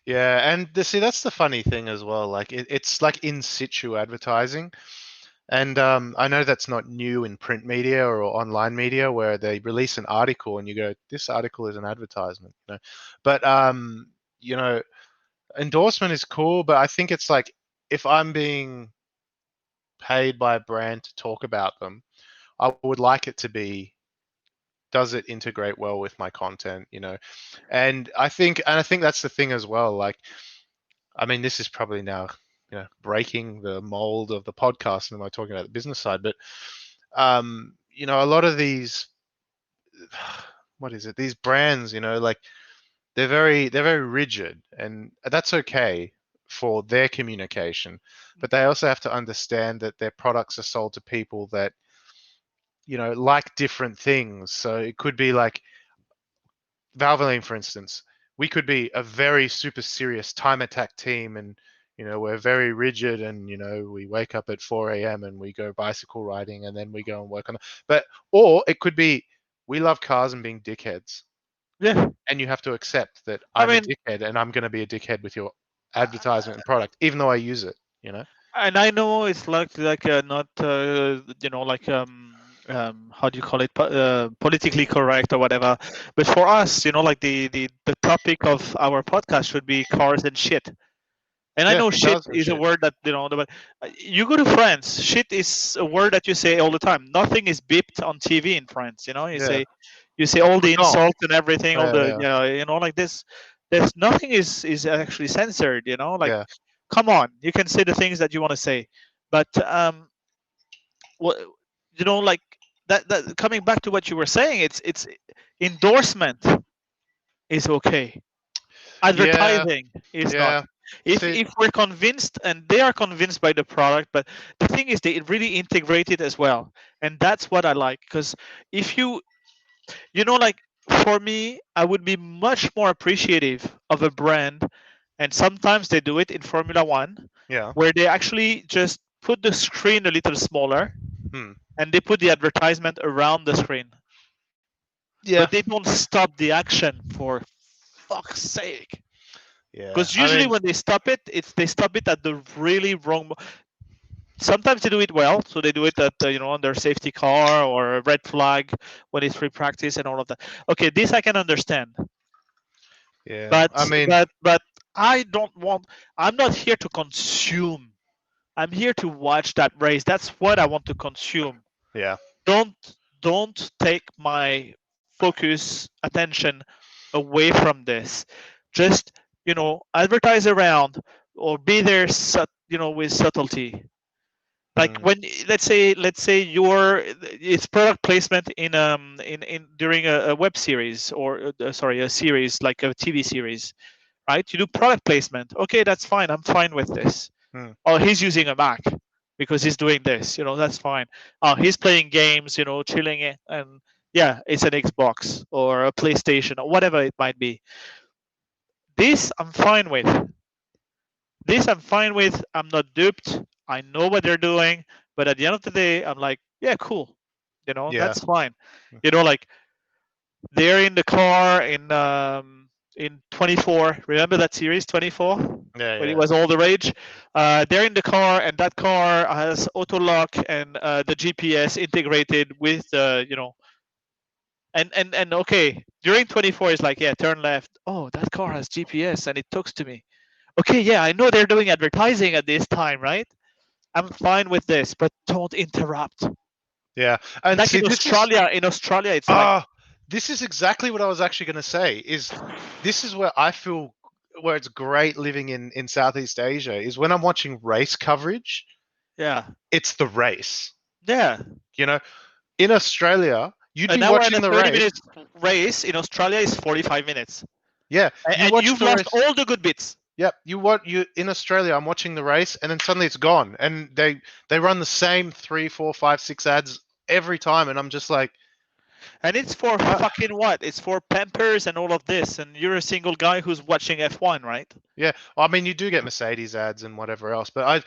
Yeah, and see that's the funny thing as well. Like it's like in situ advertising, and I know that's not new in print media or online media where they release an article and you go, this article is an advertisement, But you know, endorsement is cool, but I think it's like if I'm being paid by a brand to talk about them, I would like it to be, does it integrate well with my content, And I think that's the thing as well. Like, I mean, this is probably now, breaking the mold of the podcast and am I talking about the business side, but a lot of these what is it? These brands, like they're very rigid, and that's okay for their communication. But they also have to understand that their products are sold to people that like different things. So it could be like Valvoline, for instance. We could be a very super serious time attack team, and we're very rigid, and we wake up at 4 a.m. and we go bicycle riding, and then we go and work on it. Or it could be we love cars and being dickheads, Yeah, and you have to accept that I I'm a mean, dickhead and I'm going to be a dickhead with your advertisement and product, even though I use it. and I know it's like not like how do you call it, politically correct or whatever, but for us, like the topic of our podcast should be cars and shit. And I Yeah, know shit cars and is a shit. word that but you go to France, shit is a word that you say all the time. Nothing is beeped on TV in France. Yeah, You say all the putain. insults and everything, all the Yeah, like this. There's nothing is actually censored. Like, yeah, come on, you can say the things that you want to say, but what like that coming back to what you were saying, it's endorsement is okay, yeah, advertising is not. yeah. See, If we're convinced and they are convinced by the product, but the thing is they really integrate it as well, and that's what I like. Because if like, for me, I would be much more appreciative of a brand, and sometimes they do it in Formula One, yeah. where they actually just put the screen a little smaller Hmm. and they put the advertisement around the screen, Yeah, but they don't stop the action, for fuck's sake. yeah. Because I usually mean, when they stop it, they stop it at the really wrong. Sometimes they do it well, so they do it at on their safety car or a red flag when it's free practice and all of that. Okay, this I can understand, yeah. I but mean, but I don't want. I'm not here to consume. I'm here to watch that race. That's what I want to consume. yeah. Don't don't take my focus, attention away from this. Just advertise around, or be there with subtlety. Like, Hmm. when, let's say your it's product placement in during a web series, or sorry, a series like a TV series, right? You do product placement. Okay, that's fine. I'm fine with this. Hmm. Oh, he's using a Mac because he's doing this. That's fine. Oh, he's playing games. Chilling it, and yeah, it's an Xbox or a PlayStation or whatever it might be. This I'm fine with. I'm not duped. I know what they're doing. But at the end of the day, I'm like, yeah, cool. Yeah. That's fine. Like, they're in the car in 24. Remember that series 24 Yeah. when it Yeah. was all the rage? They're in the car, and that car has auto lock and the GPS integrated with and okay, during 24 is like, yeah, turn left. Oh, that car has GPS and it talks to me. Okay, yeah, I know they're doing advertising at this time, right? I'm fine with this, but don't interrupt. Yeah. And Like see, in Australia, it's like, ah, this is exactly what I was actually going to say. This is where I feel where it's great living in Southeast Asia is when I'm watching race coverage. yeah, It's the race. yeah. You know, in Australia, you'd An be hour and watching a the 30 race. minutes race in Australia is 45 minutes, Yeah, you and watch you've the lost race. all the good bits. Yep, you in Australia. I'm watching the race, and then suddenly it's gone, and they run the same 3, 4, 5, 6 ads every time, and I'm just like, And it's for what? fucking what? It's for Pampers and all of this. And you're a single guy who's watching F1, right? Yeah, I mean, you do get Mercedes ads and whatever else, but I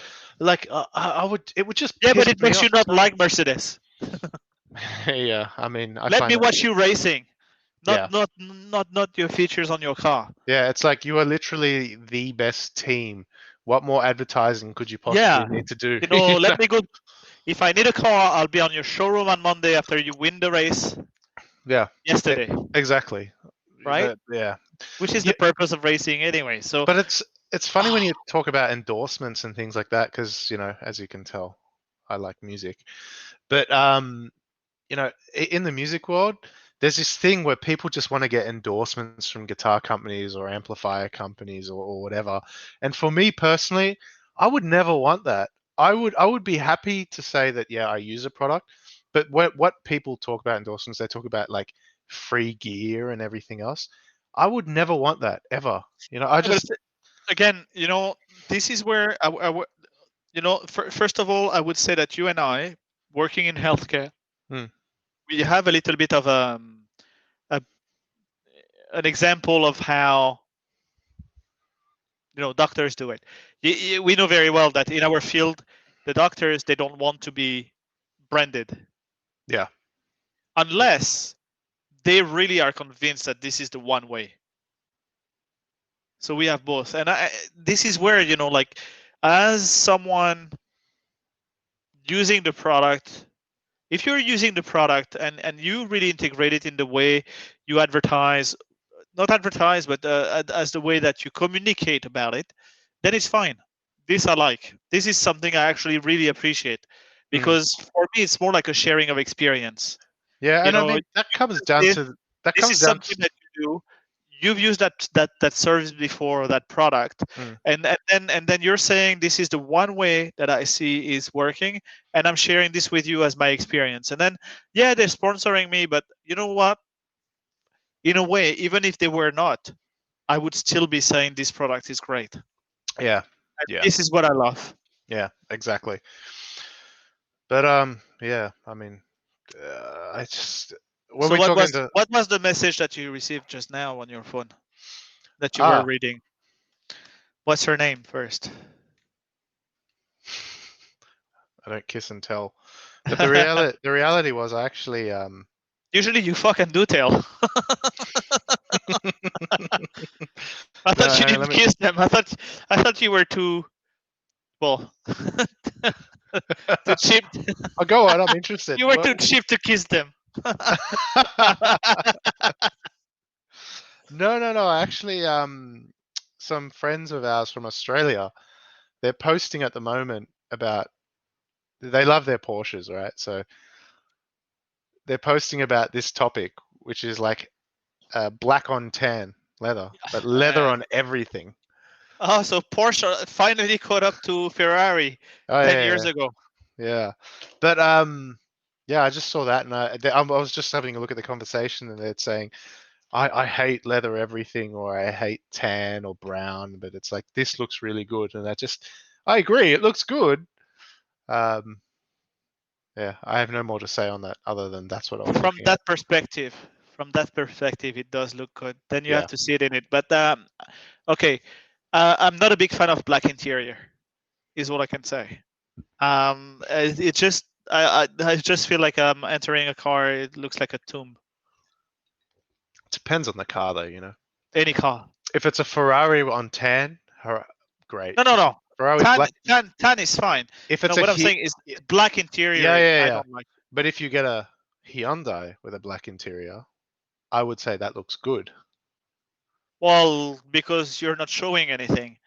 would it would just Yeah, but piss it me makes you off not so much. like Mercedes. Yeah, I mean, I Let find me that. watch you racing, not Yeah, not not your features on your car. yeah, it's like you are literally the best team. What more advertising could you Yeah, possibly need to do? let me go. If I need a car, I'll be on your showroom on Monday after you win the race Yeah, e- yesterday, exactly. right? Yeah, Which is yeah, the purpose of racing anyway. So, but it's funny when you talk about endorsements and things like that because as you can tell, I like music. But in the music world, there's this thing where people just want to get endorsements from guitar companies or amplifier companies or whatever. And for me personally, I would never want that. I would be happy to say that yeah, I use a product, but what people talk about endorsements, they talk about like free gear and everything else. I would never want that ever. You know, I But just again, this is where first of all, I would say that you and I, working in healthcare, Hmm. we have a little bit of a an example of how doctors do it. We know very well that in our field, the doctors, they don't want to be branded yeah. unless they really are convinced that this is the one way. So we have both, and this is where like, as someone using the product, if you're using the product and you really integrate it in the way you advertise, not advertise, but as the way that you communicate about it, then it's fine. This I like. This is something I actually really appreciate, because for me it's more like a sharing of experience. Yeah, You and I know, mean that comes use down this. to that This comes is down something to that you do. You've used that service before, or that product, Mm. and then you're saying this is the one way that I see is working, and I'm sharing this with you as my experience. And then, yeah, they're sponsoring me, but you know what? In a way, even if they were not, I would still be saying this product is great. yeah, And yeah, this is what I love. yeah, exactly. But yeah, I mean, I just when So we what talk was into what was the message that you received just now on your phone that you were ah, reading? What's her name first? I don't kiss and tell. But the reality was I actually Usually you fucking do tell. I no, thought you hang on, didn't let me kiss them. I thought you were too, well, too cheap. oh, go on, I'm interested. You were too cheap to kiss them. No. Actually, some friends of ours from Australia, they're posting at the moment about they love their Porsches, right? So they're posting about this topic, which is like black on tan leather, but leather Uh, on everything. oh, so Porsche finally caught up to Ferrari Oh 10 yeah, years ago. yeah. But yeah, I just saw that, and I was just having a look at the conversation, and they're saying, I hate leather everything, or I hate tan or brown, but it's like this looks really good, and I agree, it looks good. Um, yeah, I have no more to say on that other than that's what I was From looking at. that perspective, it does look good. Then you have Yeah, to see it in it. But okay, I'm not a big fan of black interior, is what I can say. It just I just feel like I'm entering a car. It looks like a tomb. depends on the car though, you know. Any car. If it's a Ferrari on tan, great. No, no, If no. Ferrari's Tan, black, tan, tan is fine. if it's a What I'm saying is yeah, black yeah, interior. yeah, I yeah. don't like. But if you get a Hyundai with a black interior, I would say that looks good. Well, because you're not showing anything.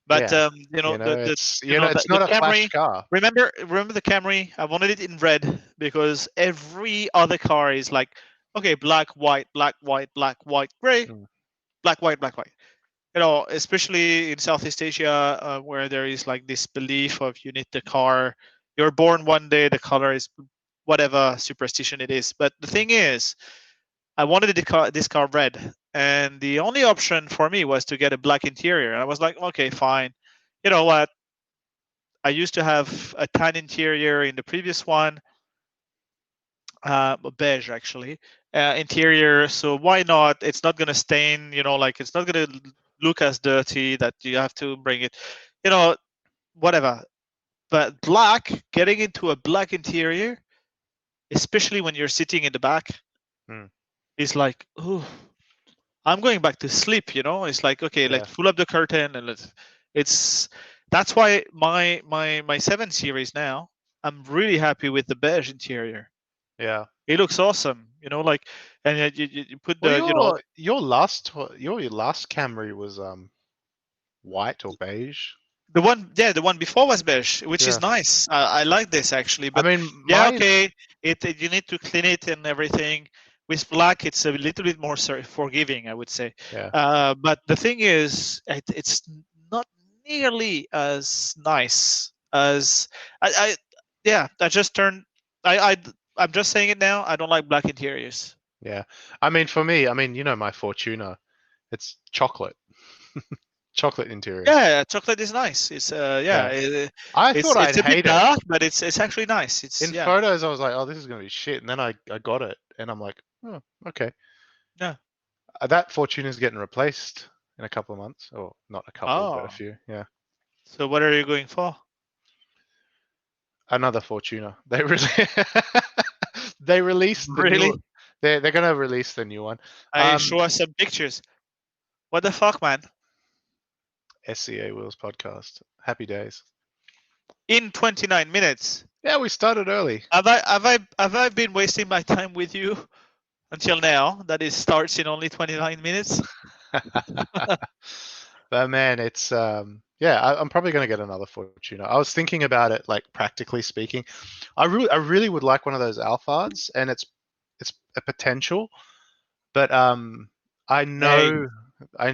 But Yeah, the it's the not a flash Camry. car. Remember the Camry? I wanted it in red because every other car is like, okay, black, white, gray, Mm. black, white. Especially in Southeast Asia, where there is like this belief of you need the car. You're born one day, the color is whatever superstition it is. But the thing is, I wanted this car red, and the only option for me was to get a black interior. And I was like, okay, fine. You know what? I used to have a tan interior in the previous one, beige actually, interior. So why not? It's not gonna stain. Like it's not gonna look as dirty that you have to bring it. Whatever. But getting into a black interior, especially when you're sitting in the back, Mm. is like, oh, I'm going back to sleep. It's like, okay, Yeah, let's pull up the curtain and it's that's why my 7 Series now, I'm really happy with the beige interior. yeah. It looks awesome. Like, and you put Well, the your last Camry was white or beige. the one before was beige, which is Yeah. nice. I like this actually, I but mean, yeah, mine. okay, you need to clean it and everything. With black, it's a little bit more forgiving, I would say. Yeah. But the thing is, it's not nearly as nice as yeah. I just turned. I'm just saying it now. I don't like black interiors. Yeah. I mean, for me, my Fortuner, It's chocolate. Chocolate interior. Yeah, chocolate is nice. It's Yeah. it- I it's thought I'd it's a bit hate it. dark, but it's actually nice. It's In photos, I was like, oh, this is gonna be shit, and then I got it, and I'm like, oh, okay. Yeah. That Fortuna is getting replaced in a couple of months, or not a couple, but a Oh, few. Yeah, so what are you going for? another Fortuna. They they released the Really? new. They're gonna release the new one. Show us some pictures. What the fuck, man? SCA Wheels podcast. Happy days. In 29 minutes. Yeah, we started early. Have I been wasting my time with you until now? That it starts in only 29 minutes. But man, it's yeah, I'm probably gonna get another Fortuna. I was thinking about it, like practically speaking. I really would like one of those Alphards, and it's a potential, but I know I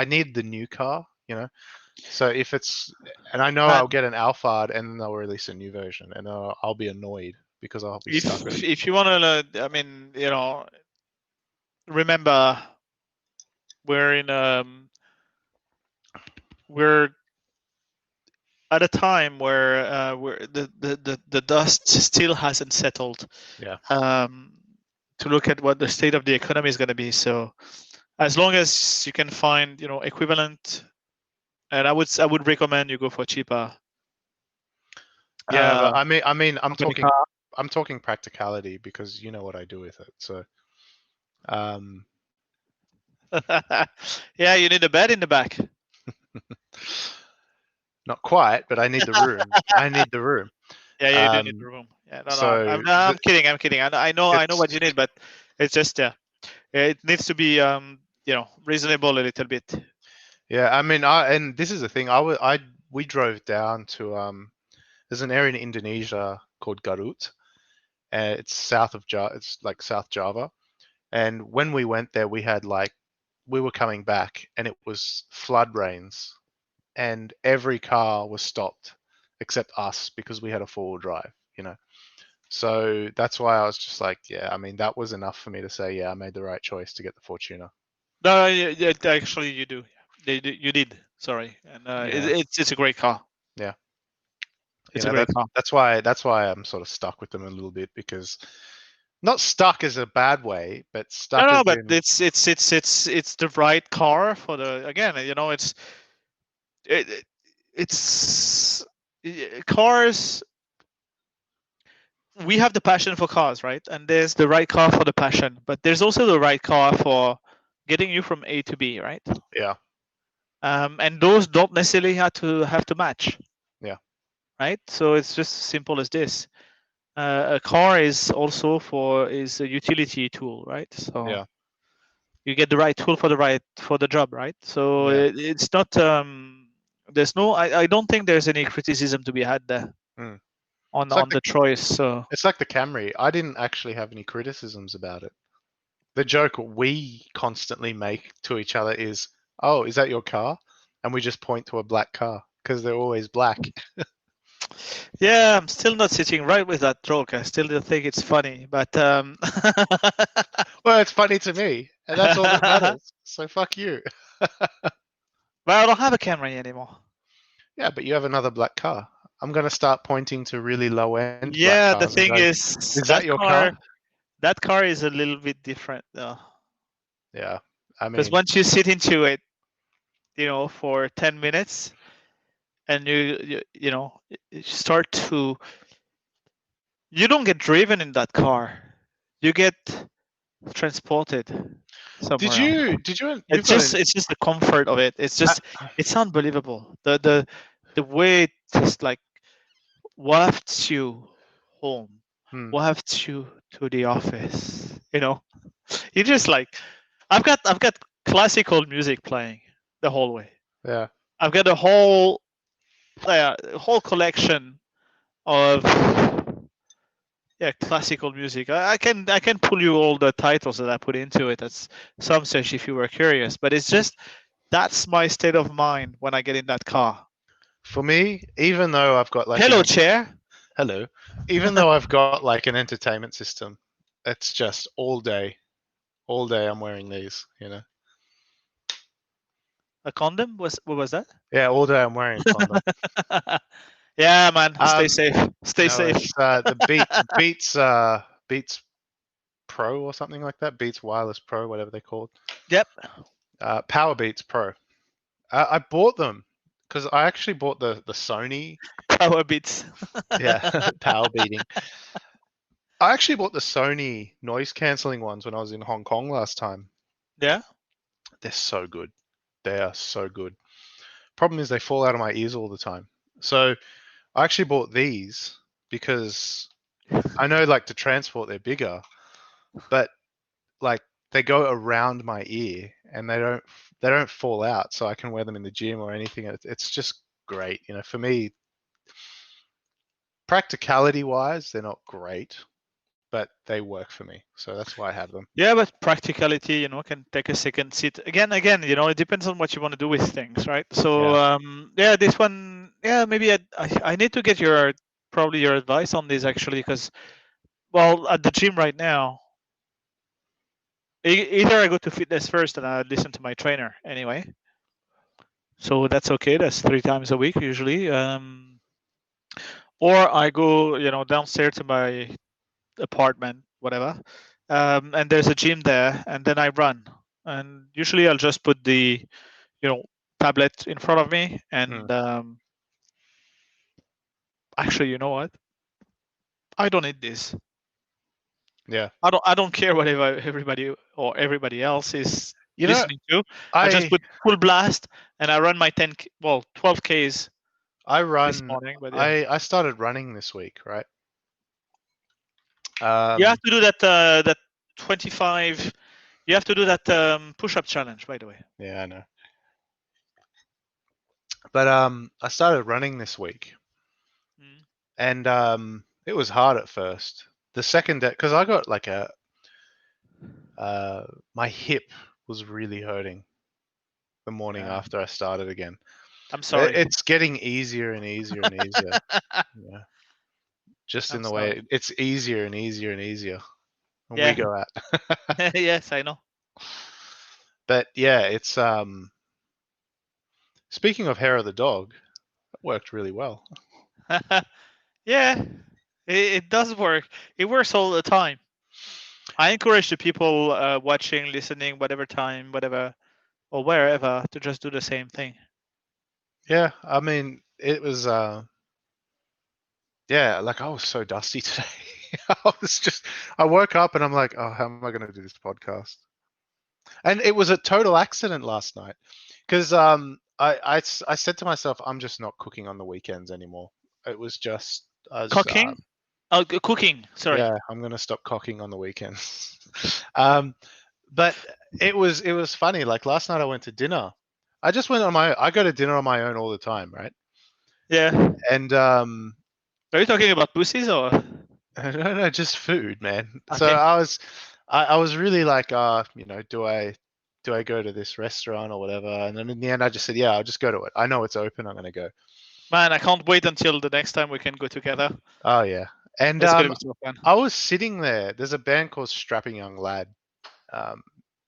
need the new car, you know. So if it's, and I know Man, I'll get an Alphard, and then they'll release a new version, and I'll be annoyed because I'll be stuck with it. if you want to, I mean, remember we're in we're at a time where the dust still hasn't settled. Yeah. To look at what the state of the economy is going to be. So as long as you can find equivalent, and I would recommend you go for cheaper. Yeah, but I mean, I'm company talking practicality, because you know what I do with it. So, yeah, you need a bed in the back. not quite, but I need the room. I need the room. Yeah, you do need the room. Yeah, no, so I'm kidding. I'm kidding. I know what you need, but it's just it needs to be reasonable a little bit. Yeah, I mean, and this is the thing. We drove down to there's an area in Indonesia called Garut, and it's south of Java. It's like South Java. And when we went there, we were coming back, and it was flood rains, and every car was stopped except us because we had a four-wheel drive, you know. So that's why I was just like, yeah, I mean, that was enough for me to say, yeah, I made the right choice to get the Fortuna. No, yeah, actually you do. You did. Sorry, and it's a great car. Yeah. It's a great car. That's why I'm sort of stuck with them a little bit, because not stuck as a bad way, but stuck. No, as but in, it's the right car for the, again, it's cars. We have the passion for cars, right? And there's the right car for the passion, but there's also the right car for getting you from A to B, right? Yeah. And those don't necessarily have to match. Yeah. Right. So it's just simple as this. A car is also is a utility tool, right? So Yeah. you get the right tool for the job, right? So Yeah. it's not there's no, I don't think there's any criticism to be had there on the choice. So it's like the Camry. I didn't actually have any criticisms about it. The joke we constantly make to each other is, "Oh, is that your car?" And we just point to a black car because they're always black. yeah, I'm still not sitting right with that joke. I still don't think it's funny, but well, it's funny to me, and that's all that matters. So fuck you. Well, I don't have a Camry anymore. Yeah, but you have another black car. I'm gonna start pointing to really low end. Yeah, black cars the thing and go, is that your car? That car is a little bit different, though. Yeah, I mean, because once you sit into it, for 10 minutes, and you start to, you don't get driven in that car, you get transported somewhere else. Did you? It's just the comfort of it. It's just it's unbelievable. The way it just like wafts you home, wafts you to the office. You just like, I've got classical music playing the whole way. Yeah. I've got a whole collection of classical music. I can pull you all the titles that I put into it at some stage if you were curious. But it's just, that's my state of mind when I get in that car. For me, even though I've got like hello chair. Hello. Even though I've got like an entertainment system, it's just all day I'm wearing these, A condom? What was that? Yeah, all day I'm wearing a condom. Yeah, man. Stay safe. Stay No, safe. it's the Beats Pro or something like that. Beats Wireless Pro, whatever they're called. Yep. Power Beats Pro. I bought them because I actually bought the Sony. Power beats. Yeah, power beating. I actually bought the Sony noise cancelling ones when I was in Hong Kong last time. Yeah. They're so good. They are so good. Problem is they fall out of my ears all the time. So I actually bought these because I know like to transport they're bigger, but like they go around my ear and they don't fall out, so I can wear them in the gym or anything. It's just great, you know. For me, practicality wise, they're not great, but they work for me, so that's why I have them. Yeah, but practicality, can take a second seat. Again, it depends on what you want to do with things, right? So, yeah, this one, yeah, maybe I need to get probably your advice on this actually, because, well, at the gym right now, either I go to fitness first and I listen to my trainer anyway. So that's okay. That's 3 times a week usually. Or I go, downstairs to my apartment, whatever, and there's a gym there, and then I run. And usually I'll just put the, tablet in front of me, and actually, you know what? I don't need this. Yeah. I don't care whatever everybody else is You know, listening to. I just put full blast and I run my 12 Ks this morning. But yeah, I started running this week, right? you have to do that 25. You have to do that push-up challenge, by the way. Yeah, I know. But I started running this week, and it was hard at first. The second day, because I got like my hip was really hurting the morning after I started again. I'm sorry. It's getting easier and easier and easier. Yeah. Just in the way it's easier and easier and easier when we go out. Yes, I know. But yeah, it's speaking of hair of the dog, it worked really well. Yeah, it does work. It works all the time. I encourage the people watching, listening, whatever time, whatever, or wherever, to just do the same thing. Yeah, I mean, it was yeah, like I was so dusty today. I woke up and I'm like, oh, how am I going to do this podcast? And it was a total accident last night because I said to myself, I'm just not cooking on the weekends anymore. It was just Cooking? Cooking. Sorry. Yeah, I'm going to stop cocking on the weekends. But it was funny. Like last night I went to dinner. I go to dinner on my own all the time, right? Yeah. And Are you talking about pussies or? no, just food, man. Okay. So I was really like, do I go to this restaurant or whatever? And then in the end, I just said, yeah, I'll just go to it. I know it's open. I'm gonna go. Man, I can't wait until the next time we can go together. Oh yeah, and It's gonna be so fun. I was sitting there. There's a band called Strapping Young Lad.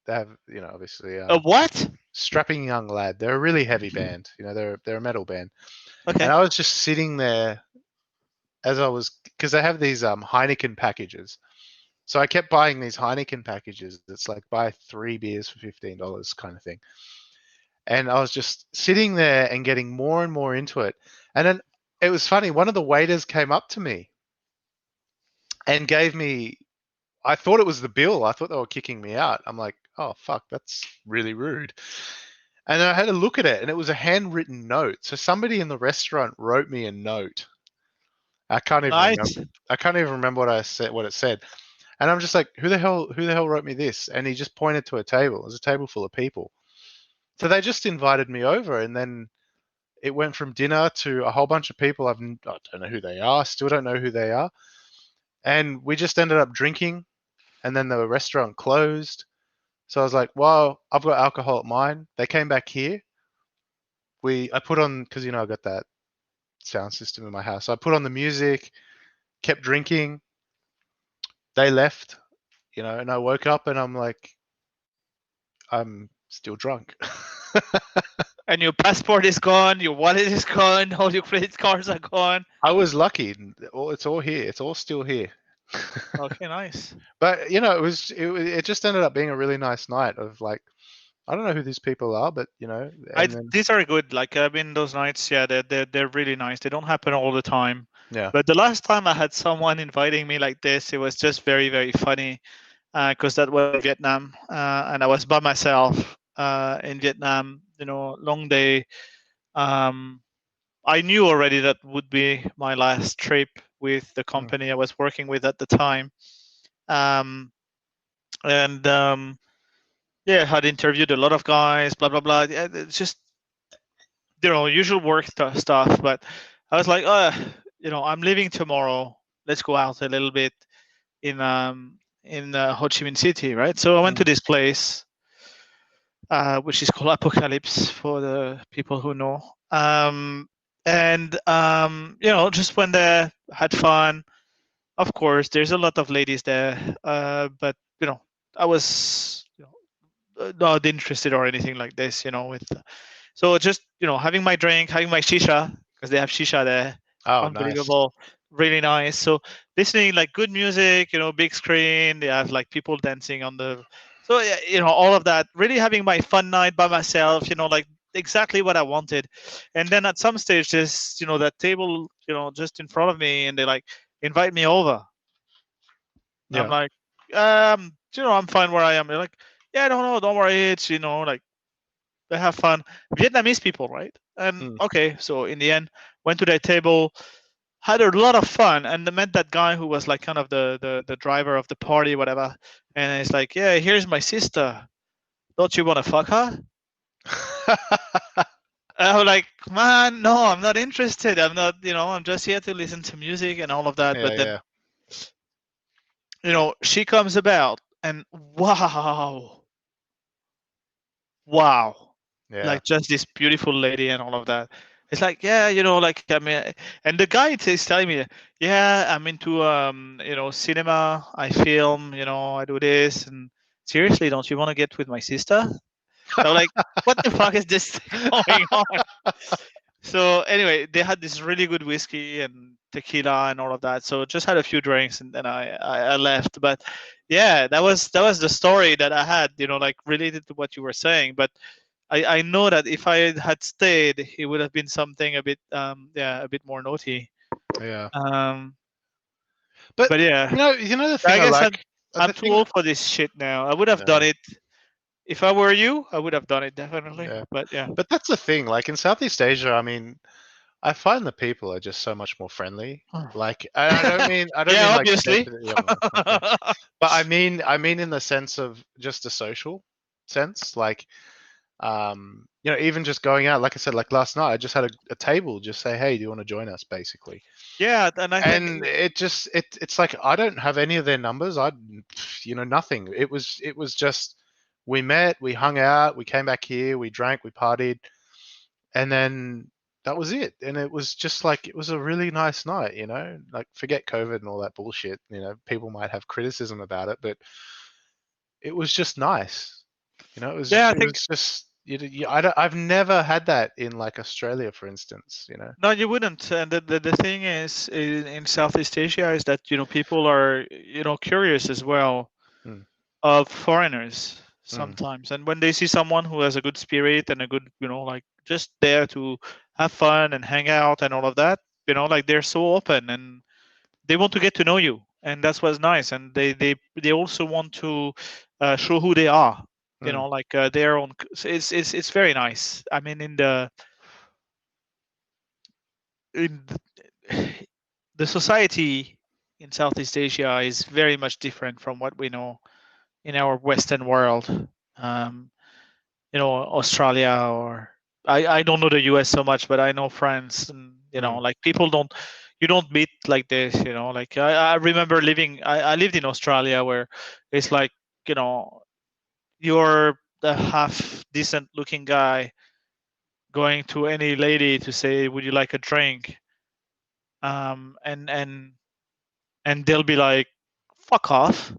They have, obviously. A what? Strapping Young Lad. They're a really heavy band. They're a metal band. Okay. And I was just sitting there because they have these Heineken packages. So I kept buying these Heineken packages. It's like buy 3 beers for $15 kind of thing. And I was just sitting there and getting more and more into it. And then it was funny. One of the waiters came up to me and gave me, I thought it was the bill. I thought they were kicking me out. I'm like, oh, fuck, that's really rude. And I had to look at it, and it was a handwritten note. So somebody in the restaurant wrote me a note. I can't even remember what it said. And I'm just like, who the hell wrote me this? And he just pointed to a table. There's a table full of people. So they just invited me over, and then it went from dinner to a whole bunch of people. I don't know who they are. Still don't know who they are. And we just ended up drinking, and then the restaurant closed. So I was like, well, I've got alcohol at mine. They came back here. I put on, because I got that sound system in my house. So I put on the music, kept drinking. They left, and I woke up and I'm like, I'm still drunk. And your passport is gone, your wallet is gone, all your credit cards are gone. I was lucky. It's all here. It's all still here. Okay, nice. But it just ended up being a really nice night of like, I don't know who these people are, but and then These are good. Like I mean, those nights, yeah, they're really nice. They don't happen all the time. yeah. But the last time I had someone inviting me like this, it was just very, very funny because that was in Vietnam, and I was by myself in Vietnam. Long day. Um, I knew already that would be my last trip with the company I was working with at the time, and yeah, had interviewed a lot of guys. Blah blah blah. Yeah, it's just usual work stuff. But I was like, I'm leaving tomorrow. Let's go out a little bit in Ho Chi Minh City, right? So I went to this place, which is called Apocalypse for the people who know. And just went there, had fun. Of course, there's a lot of ladies there, but I was not interested or anything like this. With so just having my drink, having my shisha because they have shisha there, Oh, nice. unbelievable, really nice. So listening like good music, big screen. They have like people dancing on the. So yeah, all of that. Really having my fun night by myself. Like exactly what I wanted. And then at some stage, there's that table, just in front of me, and they like invite me over. I'm Yeah. like, I'm fine where I am. They're like, yeah, no, don't worry. It's like they have fun. Vietnamese people, right? And okay, so in the end, went to their table, had a lot of fun, and they met that guy who was like kind of the driver of the party, whatever. And it's like, yeah, here's my sister. Don't you want to fuck her? I was like, man, no, I'm not interested. I'm not, I'm just here to listen to music and all of that. Yeah, But then, yeah. She comes about, and wow, Yeah. like just this beautiful lady and all of that. It's like, yeah, like I mean, and the guy is telling me, yeah, I'm into cinema. I film, I do this. And seriously, don't you want to get with my sister? So I'm like, what the fuck is this going on? So anyway, they had this really good whiskey and tequila and all of that. So just had a few drinks and then I left. But yeah, that was the story that I had, like related to what you were saying. But I know that if I had stayed, it would have been something a bit a bit more naughty. Yeah. But yeah, the thing I I guess like. I'm The too thing. old for this shit now. I would have done it if I were you. I would have done it definitely. Yeah. But yeah. But that's the thing. Like in Southeast Asia, I mean, I find the people are just so much more friendly. Like I don't mean Yeah, like obviously. yeah, well, okay. But I mean in the sense of just a social sense, like even just going out, like I said, like last night, I just had a table just say, hey, do you want to join us, basically. Yeah, and I think And it's like I don't have any of their numbers. Nothing. It was just we met, we hung out, we came back here, we drank, we partied, and then that was it. And it was just like it was a really nice night, like forget COVID and all that bullshit. People might have criticism about it, but it was just nice. It was yeah, I it think was just I've never had that in like Australia, for instance. no, you wouldn't. And the thing is in Southeast Asia is that people are curious as well Mm, of foreigners mm, sometimes, and when they see someone who has a good spirit and a good like just there to have fun and hang out and all of that, like they're so open and they want to get to know you, and that's what's nice. And they also want to show who they are, mm. like their own. So it's very nice. I mean, in the society in Southeast Asia is very much different from what we know in our Western world. Um, Australia, or I don't know the US so much, but I know France, and like people you don't meet like this. Like I remember I lived in Australia where it's like you're the half decent looking guy going to any lady to say, would you like a drink? And they'll be like, fuck off.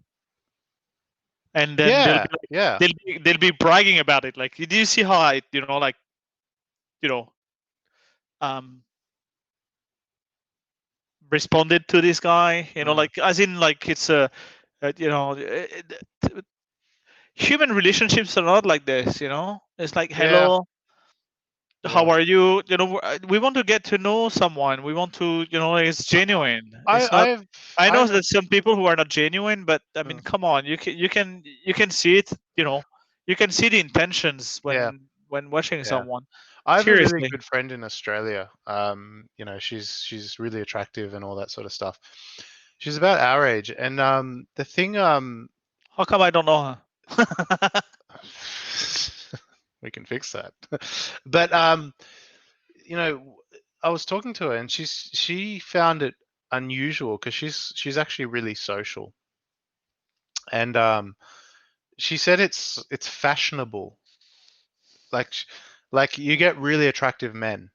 And then Yeah, yeah. they'll be bragging about it. Like, do you see how I, like responded to this guy. Mm. Like as in like it's human relationships are not like this. It's like, hello, how Yeah. are you? We want to get to know someone. We want to, it's genuine. It's not. I know that some people who are not genuine, but I mean, come on, you can see it. You can see the intentions Yeah. when watching Yeah. someone. I have a really Seriously. good friend in Australia. She's really attractive and all that sort of stuff. She's about our age, and the thing How come I don't know her? we can fix that. But I was talking to her, and she found it unusual because she's actually really social, and she said it's fashionable. Like you get really attractive men,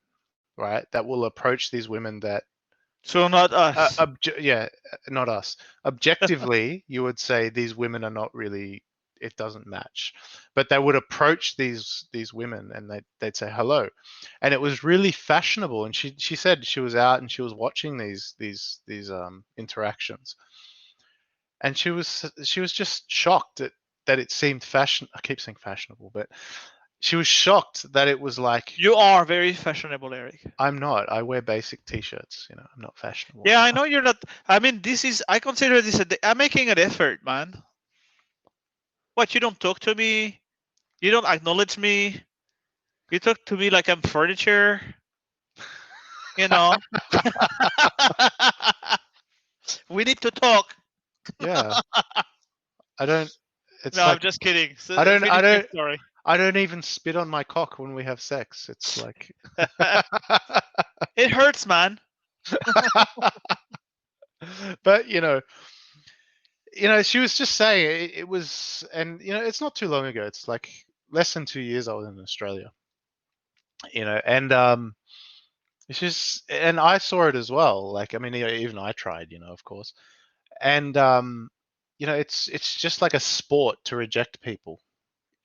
right, that will approach these women that So not us. not us. Objectively, you would say these women are not really. It doesn't match, but they would approach these women and they'd say hello, and it was really fashionable. And she said she was out and she was watching these interactions, and she was just shocked that it seemed fashion. I keep saying fashionable, but she was shocked that it was like, You are very fashionable, Eric. I'm not. I wear basic t-shirts. I'm not fashionable. Yeah, I know you're not. I mean, I consider this I'm making an effort, man. What, you don't talk to me? You don't acknowledge me? You talk to me like I'm furniture? We need to talk. Yeah. I don't. It's No, like I'm just kidding. So I don't. finish your story. I don't even spit on my cock when we have sex. It's like It hurts, man. But she was just saying it was, and it's not too long ago. It's like less than 2 years I was in Australia. And it's just, and I saw it as well. Like, I mean, even I tried, of course. And it's just like a sport to reject people.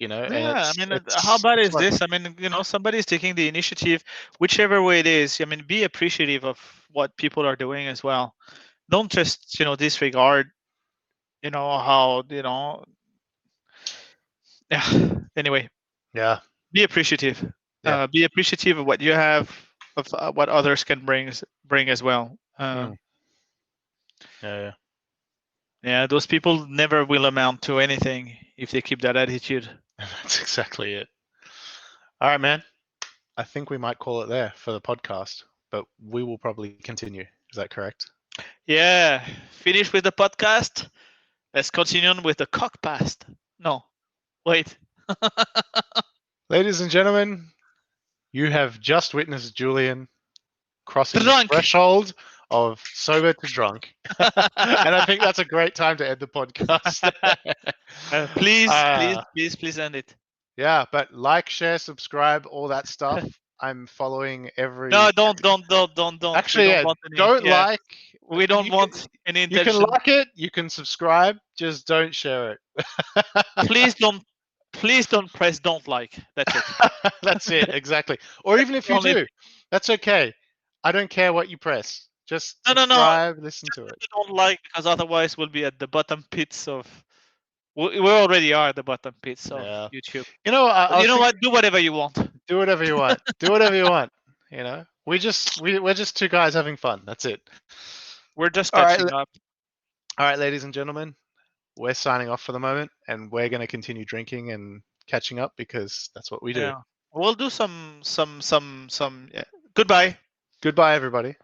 And Yeah, I mean, it's how bad is like, this? I mean, somebody's taking the initiative, whichever way it is. I mean, be appreciative of what people are doing as well. Don't just, disregard, how, yeah. Anyway, yeah. be appreciative. Yeah. Be appreciative of what you have, of what others can bring as well. Mm. Yeah. Yeah, those people never will amount to anything if they keep that attitude. That's exactly it. All right, man. I think we might call it there for the podcast, but we will probably continue. Is that correct? Yeah, finish with the podcast. Let's continue on with the cockpast. No, wait. Ladies and gentlemen, you have just witnessed Julian crossing Drunk. the threshold of sober to drunk. And I think that's a great time to end the podcast. Please end it. Yeah, but like, share, subscribe, all that stuff. I'm following every. No, don't. Actually, don't like. We don't want any intention. You can like it. You can subscribe. Just don't share it. Please don't press don't like. That's it. That's it, exactly. Or even if you do, that's okay. I don't care what you press. Just subscribe, listen to it. Don't like, because otherwise we'll be at the bottom pits of. We already are at the bottom pits of YouTube. You know what? Do whatever you want. Do whatever you want. Do whatever you want. We're just two guys having fun. That's it. We're just catching up. All right, ladies and gentlemen, we're signing off for the moment, and we're going to continue drinking and catching up because that's what we do. Yeah. We'll do some. Yeah. Goodbye. Goodbye, everybody.